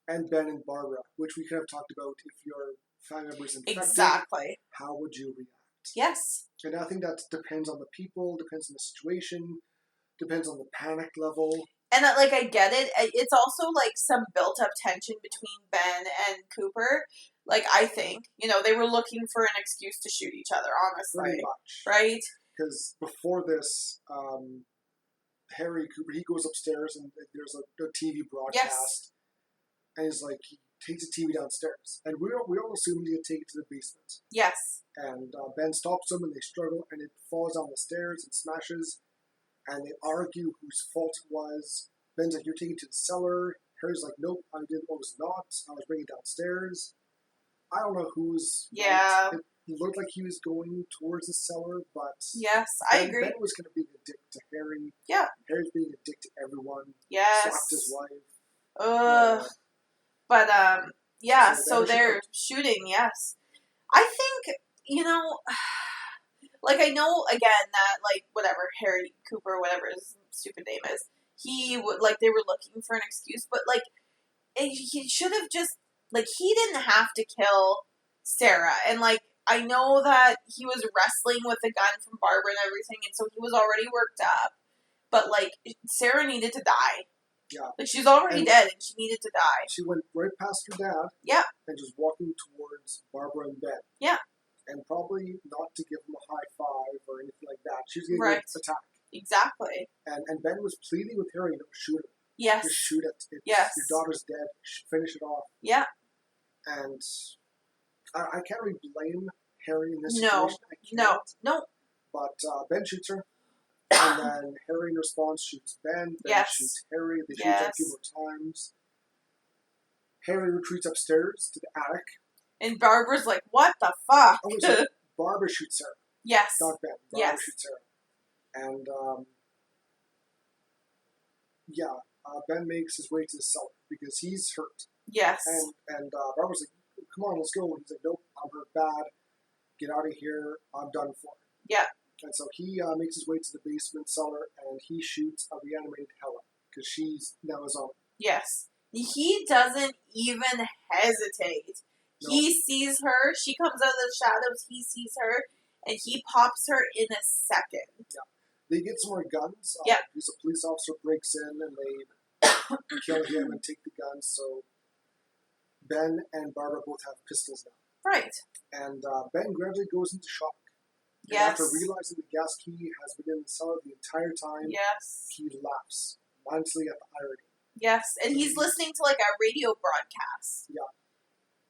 and Ben and Barbara, which we could have talked about if your family member is infected. Exactly. How would you react? Yes. And I think that depends on the people, depends on the situation, depends on the panic level. And, like, I get it. It's also, like, some built-up tension between Ben and Cooper. Like, I think, they were looking for an excuse to shoot each other, honestly. Pretty much. Right? Because before this, Harry Cooper, he goes upstairs and there's a TV broadcast. Yes. And he's like, he takes the TV downstairs. And we all assume he's going to take it to the basement. Yes. And Ben stops them and they struggle and it falls down the stairs and smashes. And they argue whose fault it was. Ben's like, you're taking it to the cellar. Harry's like, nope, I was not. I was bringing it downstairs. I don't know who's... Yeah. Right. It looked like he was going towards the cellar, but... Yes, I agree. Ben was going to be a dick to Harry. Yeah. Harry's being a dick to everyone. Yes. Slapped his wife. But, yeah, so they're shooting, yes. I think, like, I know, again, that, like, whatever, Harry Cooper, whatever his stupid name is, he would, like, they were looking for an excuse, but, like, he should have just, like, he didn't have to kill Sarah, and, like, I know that he was wrestling with the gun from Barbara and everything, and so he was already worked up, but, like, Sarah needed to die. Yeah. Like, she's already dead, and she needed to die. She went right past her dad. Yeah. And just walking towards Barbara and Ben. Yeah. And probably not to give him a high five or anything like that. She was going to attack. Exactly. And Ben was pleading with Harry, shoot her. Yes. Just shoot it. Yes. Your daughter's dead. Finish it off. Yeah. And I can't really blame Harry in this situation. No. But Ben shoots her. And then Harry in response shoots Ben. Ben shoots Harry. They shoot a few more times. Harry retreats upstairs to the attic. And Barbara's like, what the fuck? Oh, so Barbara shoots Sarah. Yes. Not Ben. Barbara shoots Sarah. And, Ben makes his way to the cellar because he's hurt. Yes. And Barbara's like, come on, let's go. And he's like, nope, I'm hurt bad. Get out of here. I'm done for. Yeah. And so he makes his way to the basement cellar and he shoots a reanimated Helen because she's now a zombie. Yes. He doesn't even hesitate. No. He sees her. She comes out of the shadows. He sees her. And he pops her in a second. Yeah. They get some more guns. Yeah. Because a police officer breaks in and they kill him and take the guns. So Ben and Barbara both have pistols now. Right. And Ben gradually goes into shock. And yes. After realizing the gas key has been in the cellar the entire time, yes. he laughs mindlessly at the irony. Yes, and he's listening to like a radio broadcast. Yeah.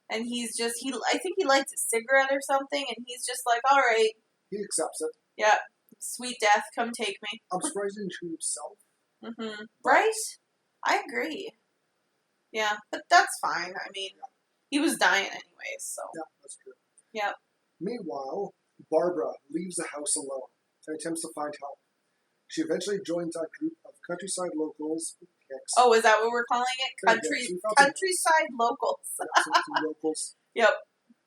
And he's just, I think he lights a cigarette or something, and he's just like, all right. He accepts it. Yeah. Sweet death, come take me. I'm surprised he didn't shoot himself. Mm-hmm. Right? I agree. Yeah, but that's fine. I mean, he was dying anyways, so. Yeah, that's true. Yeah. Meanwhile, Barbara leaves the house alone and attempts to find help. She eventually joins a group of countryside locals. Oh, is that what we're calling it? Countryside locals. Some locals. Yep.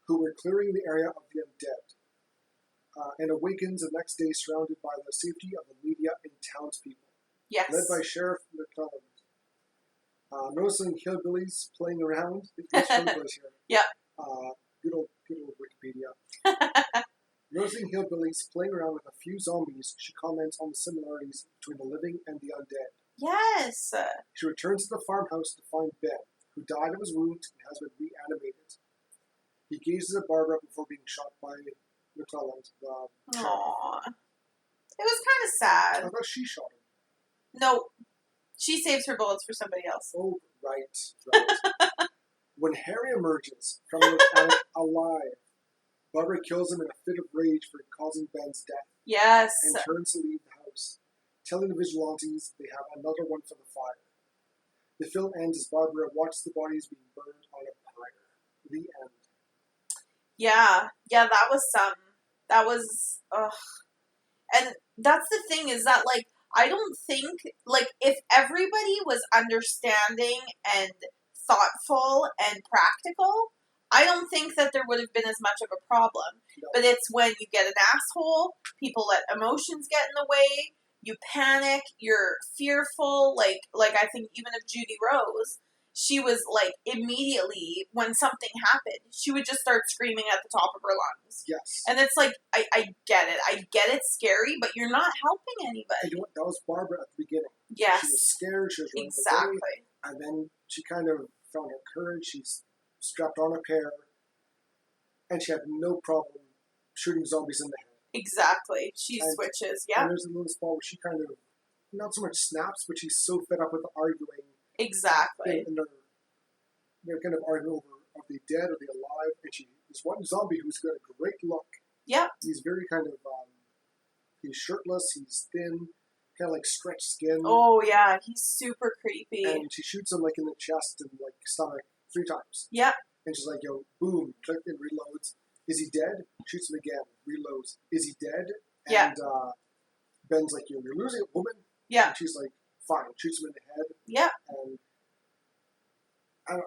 Who were clearing the area of the undead. And awakens the next day surrounded by the safety of the media and townspeople. Yes. Led by Sheriff McClellan. Noticing hillbillies playing around. There's hillbillies here. Yep. Good old Wikipedia. Noticing hillbillies playing around with a few zombies, she comments on the similarities between the living and the undead. Yes. She returns to the farmhouse to find Ben, who died of his wounds and has been reanimated. He gazes at Barbara before being shot by McClellan. Aww. It was kind of sad. I thought she shot him. No. She saves her bullets for somebody else. Oh, right. When Harry emerges from the attic alive, Barbara kills him in a fit of rage for causing Ben's death. Yes. And turns to leave the house, telling the vigilantes they have another one for the fire. The film ends as Barbara watches the bodies being burned on a pyre. The end. Yeah, that was that was, and that's the thing is that, like, I don't think, like, if everybody was understanding and thoughtful and practical, I don't think that there would have been as much of a problem. No. But it's when you get an asshole, people let emotions get in the way, you panic, you're fearful, like I think even of Judy Rose, she was, like, immediately, when something happened, she would just start screaming at the top of her lungs. Yes. And it's like, I get it. I get it's scary, but you're not helping anybody. And you know what? That was Barbara at the beginning. Yes. She was scared. She was running exactly. away, and then she kind of found her courage. She's strapped on a pair, and she had no problem shooting zombies in the head. Exactly. She switches, yeah. And there's a little spot where she kind of, not so much snaps, but she's so fed up with arguing. Exactly. And they're kind of arguing over are they dead, are they alive? And there's one zombie who's got a great look. Yeah. He's very kind of, he's shirtless, he's thin, kind of like stretched skin. Oh, yeah, he's super creepy. And she shoots him, like, in the chest and, like, stomach 3 times. Yeah. And she's like, yo, boom, click and reloads. Is he dead? Shoots him again, reloads. Is he dead? And Ben's like, you're losing a woman? Yeah. And she's like, fine. Shoots him in the head. Yeah. And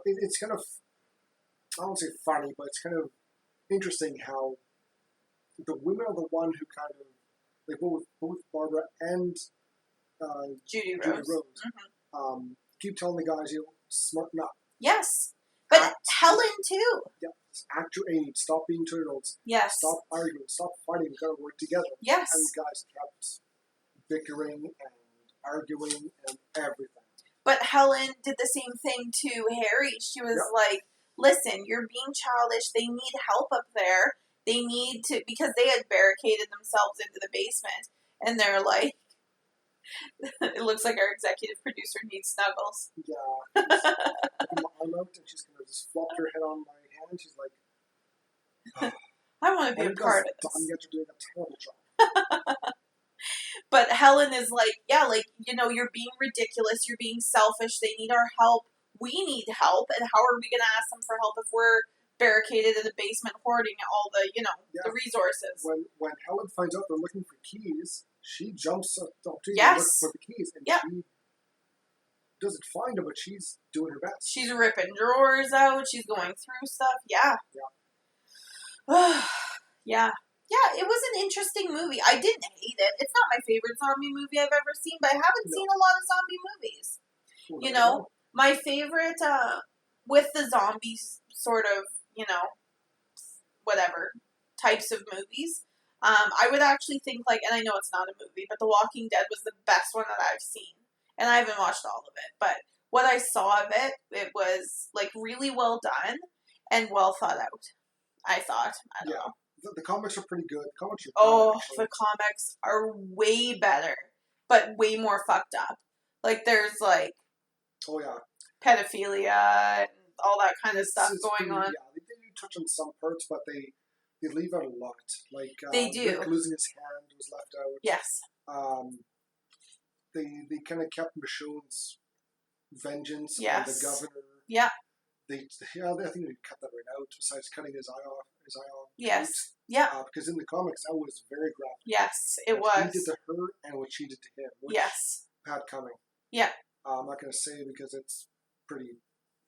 it's kind of, I don't say funny, but it's kind of interesting how the women are the one who kind of, like both Barbara and Judy Rose. Mm-hmm. Keep telling the guys, smarten up. Yes. But Helen, too. Yeah. Act your age. Stop being turtles. Yes. Stop arguing. Stop fighting. We've got to work together. Yes. And the guys kept bickering and arguing and everything. But Helen did the same thing to Harry. She was like, listen, you're being childish. They need help up there. They need to, because they had barricaded themselves into the basement. And they're like, it looks like our executive producer needs snuggles. Yeah. She's putting my arm out and she's going to just flop her head on my hand. She's like, I want to be a part of this. You guys are doing a terrible job. But Helen is like, yeah, like, you're being ridiculous. You're being selfish. They need our help. we need help, and how are we going to ask them for help if we're barricaded in the basement hoarding all the, the resources? When Helen finds out they're looking for keys, she jumps up to look for the keys, and she doesn't find them, but she's doing her best. She's ripping drawers out. She's going through stuff. Yeah. Yeah. Yeah, it was an interesting movie. I didn't hate it. It's not my favorite zombie movie I've ever seen, but I haven't seen a lot of zombie movies. My favorite, with the zombies sort of, whatever types of movies, I would actually think, and I know it's not a movie, but The Walking Dead was the best one that I've seen. And I haven't watched all of it, but what I saw of it, it was, really well done and well thought out, I thought. I don't know. The comics are pretty good. The comics are way better, but way more fucked up. There's, pedophilia and all that kind of stuff going on. Yeah, they do touch on some parts, but they leave out a lot. They do. Rick losing his hand was left out. Yes. They kind of kept Michonne's vengeance on the governor. Yeah. I think they cut that right out, besides cutting his eye off. Yes. Yeah. Because in the comics, that was very graphic. Yes, it what was. What he did to her and what she did to him. Which had coming. Yeah. I'm not going to say because it's pretty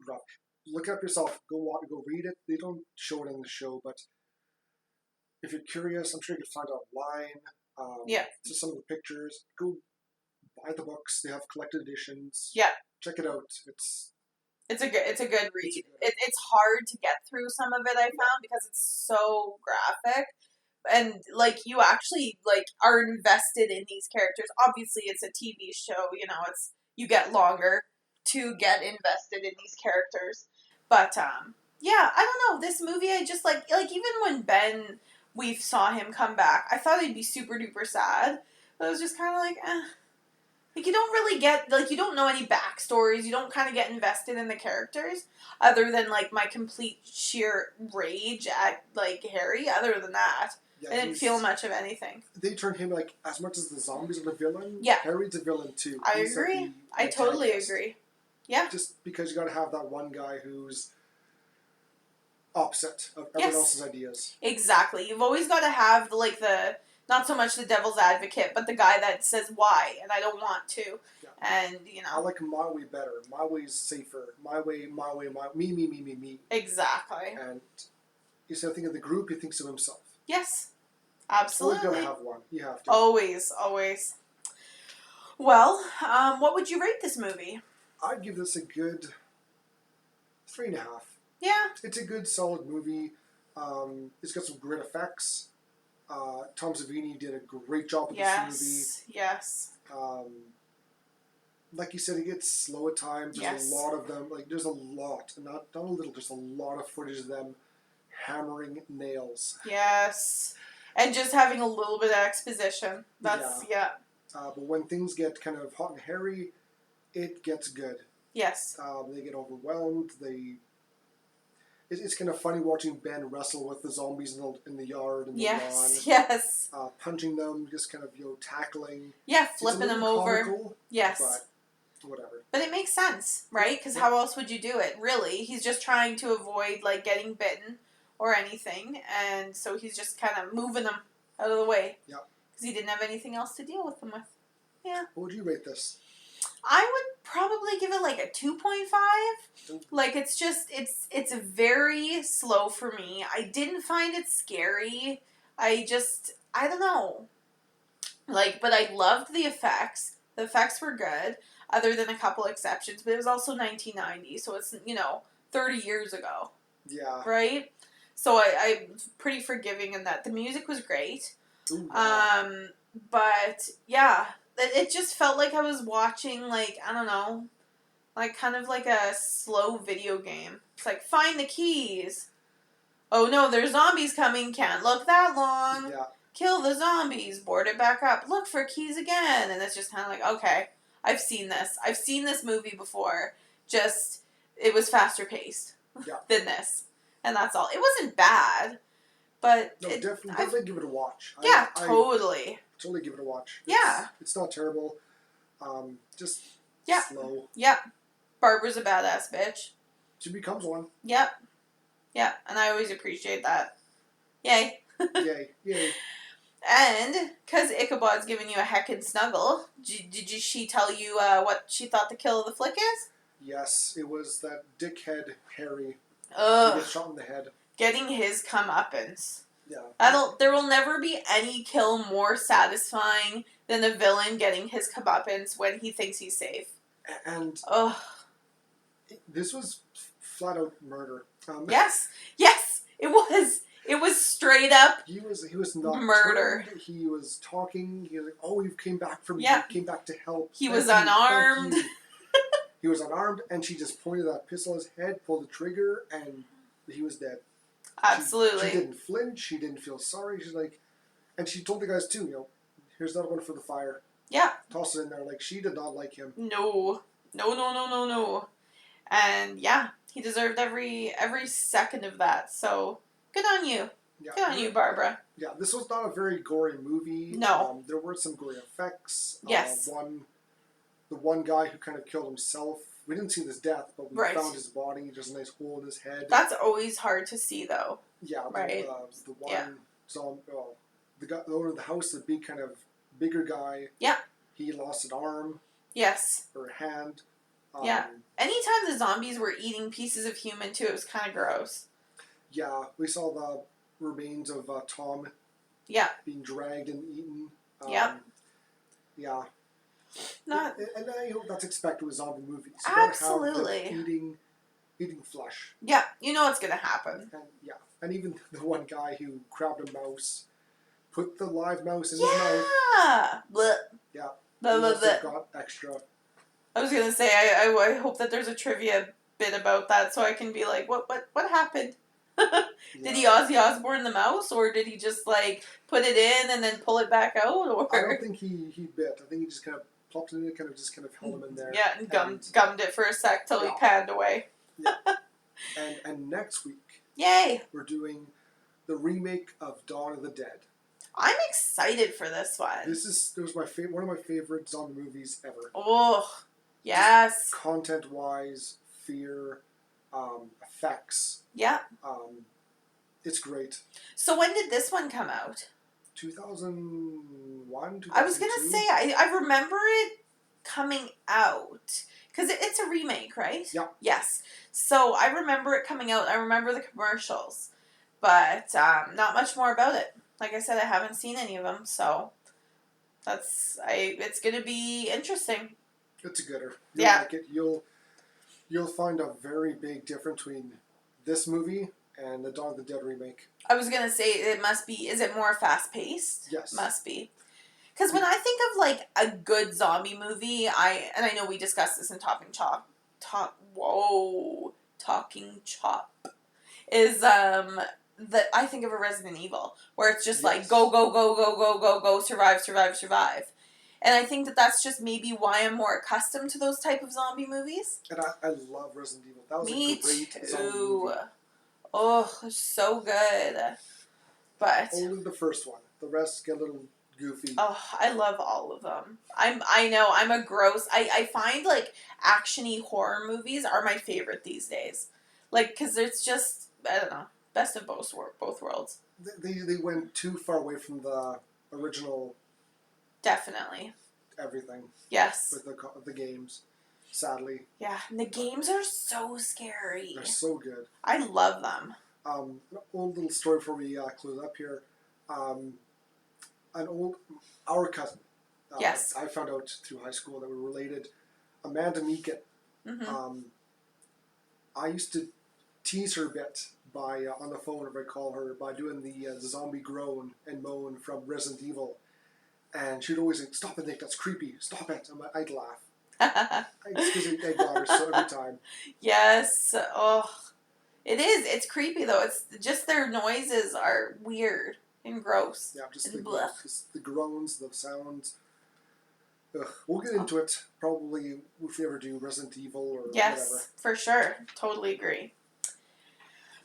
rough. Look it up yourself. Go read it. They don't show it in the show, but if you're curious, I'm sure you can find it online. Just some of the pictures. Go buy the books. They have collected editions. Yeah. Check it out. It's a good read. It's hard to get through some of it, I found, because it's so graphic. And, you actually, are invested in these characters. Obviously, it's a TV show, you get longer to get invested in these characters. But, I don't know. This movie, I just, even when Ben, we saw him come back, I thought he'd be super duper sad. But it was just kind of you don't really get, you don't know any backstories. You don't kind of get invested in the characters. Other than, my complete sheer rage at, Harry. Other than that, I didn't feel much of anything. They turned him, as much as the zombies are the villain, Harry's a villain, too. I agree. I totally agree. Yeah. Just because you got to have that one guy who's opposite of everyone else's ideas. Exactly. You've always got to have, the... Not so much the devil's advocate, but the guy that says why, and I don't want to. Yeah. And, I like my way better. My way's safer. My way, me. Exactly. And instead of thinking of the group, he thinks of himself. Yes. Absolutely. Always got to have one. You have to. Always. Well, what would you rate this movie? I'd give this a good 3.5. Yeah. It's a good, solid movie. It's got some great effects. Tom Savini did a great job with this movie. Yes. Like you said, it gets slow at times. There's a lot of them. There's a lot, not a little. There's a lot of footage of them hammering nails. Yes, and just having a little bit of exposition. That's but when things get kind of hot and hairy, it gets good. Yes. They get overwhelmed. It's kind of funny watching Ben wrestle with the zombies in the yard and the lawn. Yes. Punching them, just kind of tackling. Yeah, flipping them over. Comical, yes. But whatever. But it makes sense, right? Because how else would you do it? Really, he's just trying to avoid getting bitten or anything, and so he's just kind of moving them out of the way. Yeah. Because he didn't have anything else to deal with them with. Yeah. What would you rate this? I would probably give it a 2.5. It's very slow for me. I didn't find it scary. I don't know. But I loved the effects. The effects were good, other than a couple exceptions. But it was also 1990, so it's, 30 years ago. Yeah. Right? So I'm pretty forgiving in that. The music was great. Ooh, wow. But, yeah. It just felt like I was watching, I don't know, kind of like a slow video game. It's find the keys. Oh no, there's zombies coming, can't look that long. Yeah. Kill the zombies, board it back up, look for keys again. And it's just kind of okay, I've seen this. I've seen this movie before. Just, it was faster paced than this. And that's all. It wasn't bad, but... No, definitely give it a watch. Yeah, totally. Totally give it a watch. Yeah. It's not terrible. Just slow. Yeah. Barbara's a badass bitch. She becomes one. Yep. Yeah, and I always appreciate that. Yay. Yay. Yay. And, because Ichabod's giving you a heckin' snuggle, she tell you what she thought the kill of the flick is? Yes, it was that dickhead Harry. He Ugh. gets shot in the head. Getting his comeuppance. Yeah. There will never be any kill more satisfying than a villain getting his comeuppance when he thinks he's safe. And Ugh. this was flat out murder. Yes, it was. It was straight up. He was not murder. turned. He was talking. He was like, "Oh, you came back from. Yeah. You came back to help." He Thank was you, thank unarmed. you." He was unarmed, and she just pointed that pistol at his head, pulled the trigger, and he was dead. Absolutely. She didn't flinch. She didn't feel sorry. She's like, and she told the guys too. Here's another one for the fire. Yeah. Toss it in there. Like, she did not like him. No. And yeah, he deserved every second of that. So good on you. Yeah. Good on you, Barbara. Yeah, this was not a very gory movie. No. There were some gory effects. Yes. The one guy who kind of killed himself. We didn't see his death, but we Right. found his body. There's a nice hole in his head. That's always hard to see, though. Yeah. Right. The one. Yeah. So, the guy, the owner of the house, the big kind of bigger guy. Yeah. He lost an arm Yes. or a hand. Yeah. Anytime the zombies were eating pieces of human, too, it was kind of gross. Yeah. We saw the remains of Tom. Yeah. Being dragged and eaten. Yep. Yeah. Not. And I hope that's expected with zombie movies. You Absolutely. gotta have them eating flesh. Yeah, you know what's gonna happen. And even the one guy who grabbed a mouse, put the live mouse in his mouth. Yeah. Blech. Yeah. Blah, blah, blah. Got extra. I was gonna say I hope that there's a trivia bit about that so I can be like, what happened? Did he Ozzy Osbourne the mouse, or did he just like put it in and then pull it back out? Or I don't think he bit. I think he just kind of plopped it in, kind of held him in there. Yeah, and gummed it for a sec till he panned away. Yeah. And next week, Yay! we're doing the remake of Dawn of the Dead. I'm excited for this one. It was one of my favorite zombie movies ever. Oh, yes. Content wise, fear, effects. Yeah. It's great. So when did this one come out? 2001, 2002? I was going to say, I remember it coming out. Because it's a remake, right? Yeah. Yes. So I remember it coming out. I remember the commercials. But not much more about it. Like I said, I haven't seen any of them. So it's going to be interesting. It's a gooder. You'll like it. You'll find a very big difference between this movie and the Dawn of the Dead remake. I was going to say, it must be, is it more fast-paced? Yes. Must be. Because when I think of, like, a good zombie movie, and I know we discussed this in Talking Chop, is, that I think of a Resident Evil, where it's just like, go, go, go, go, go, go, go, survive, survive, survive. And I think that that's just maybe why I'm more accustomed to those type of zombie movies. And I love Resident Evil. That was Me a great zombie too. movie. Oh, it's so good. But only the first one. The rest get a little goofy. oh, I love all of them. I know I'm a gross. I find like actiony horror movies are my favorite these days. Like, because it's just, I don't know, best of both worlds. They went too far away from the original. Definitely. Everything. Yes. With the games, sadly. Yeah, and the games are so scary. They're so good. I love them. An old little story before we close up here. Our cousin. Yes. I found out through high school that we're related. Amanda Meekin. Mm-hmm. I used to tease her a bit by on the phone, if I call her, by doing the zombie groan and moan from Resident Evil. And she'd always say, "Stop it, Nick, that's creepy. Stop it." I'd laugh. Because I got her so every time. Yes. Oh, it is. It's creepy, though. It's just their noises are weird and gross. Yeah, just and the groans, the sounds. Ugh. We'll get into it probably if we ever do Resident Evil or yes, whatever. For sure. Totally agree.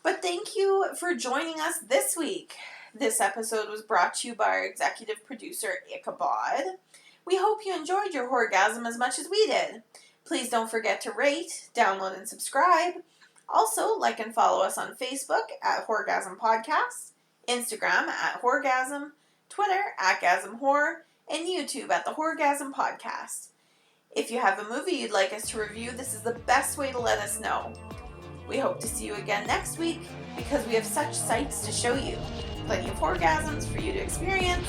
But thank you for joining us this week. This episode was brought to you by our executive producer, Ichabod. We hope you enjoyed your Horr-Gasm as much as we did. Please don't forget to rate, download, and subscribe. Also, like and follow us on Facebook at Horr-Gasm Podcast, Instagram at Horr-Gasm, Twitter at Gasm Horror, and YouTube at the Horr-Gasm Podcast. If you have a movie you'd like us to review, this is the best way to let us know. We hope to see you again next week because we have such sights to show you. Plenty of Horr-Gasms for you to experience.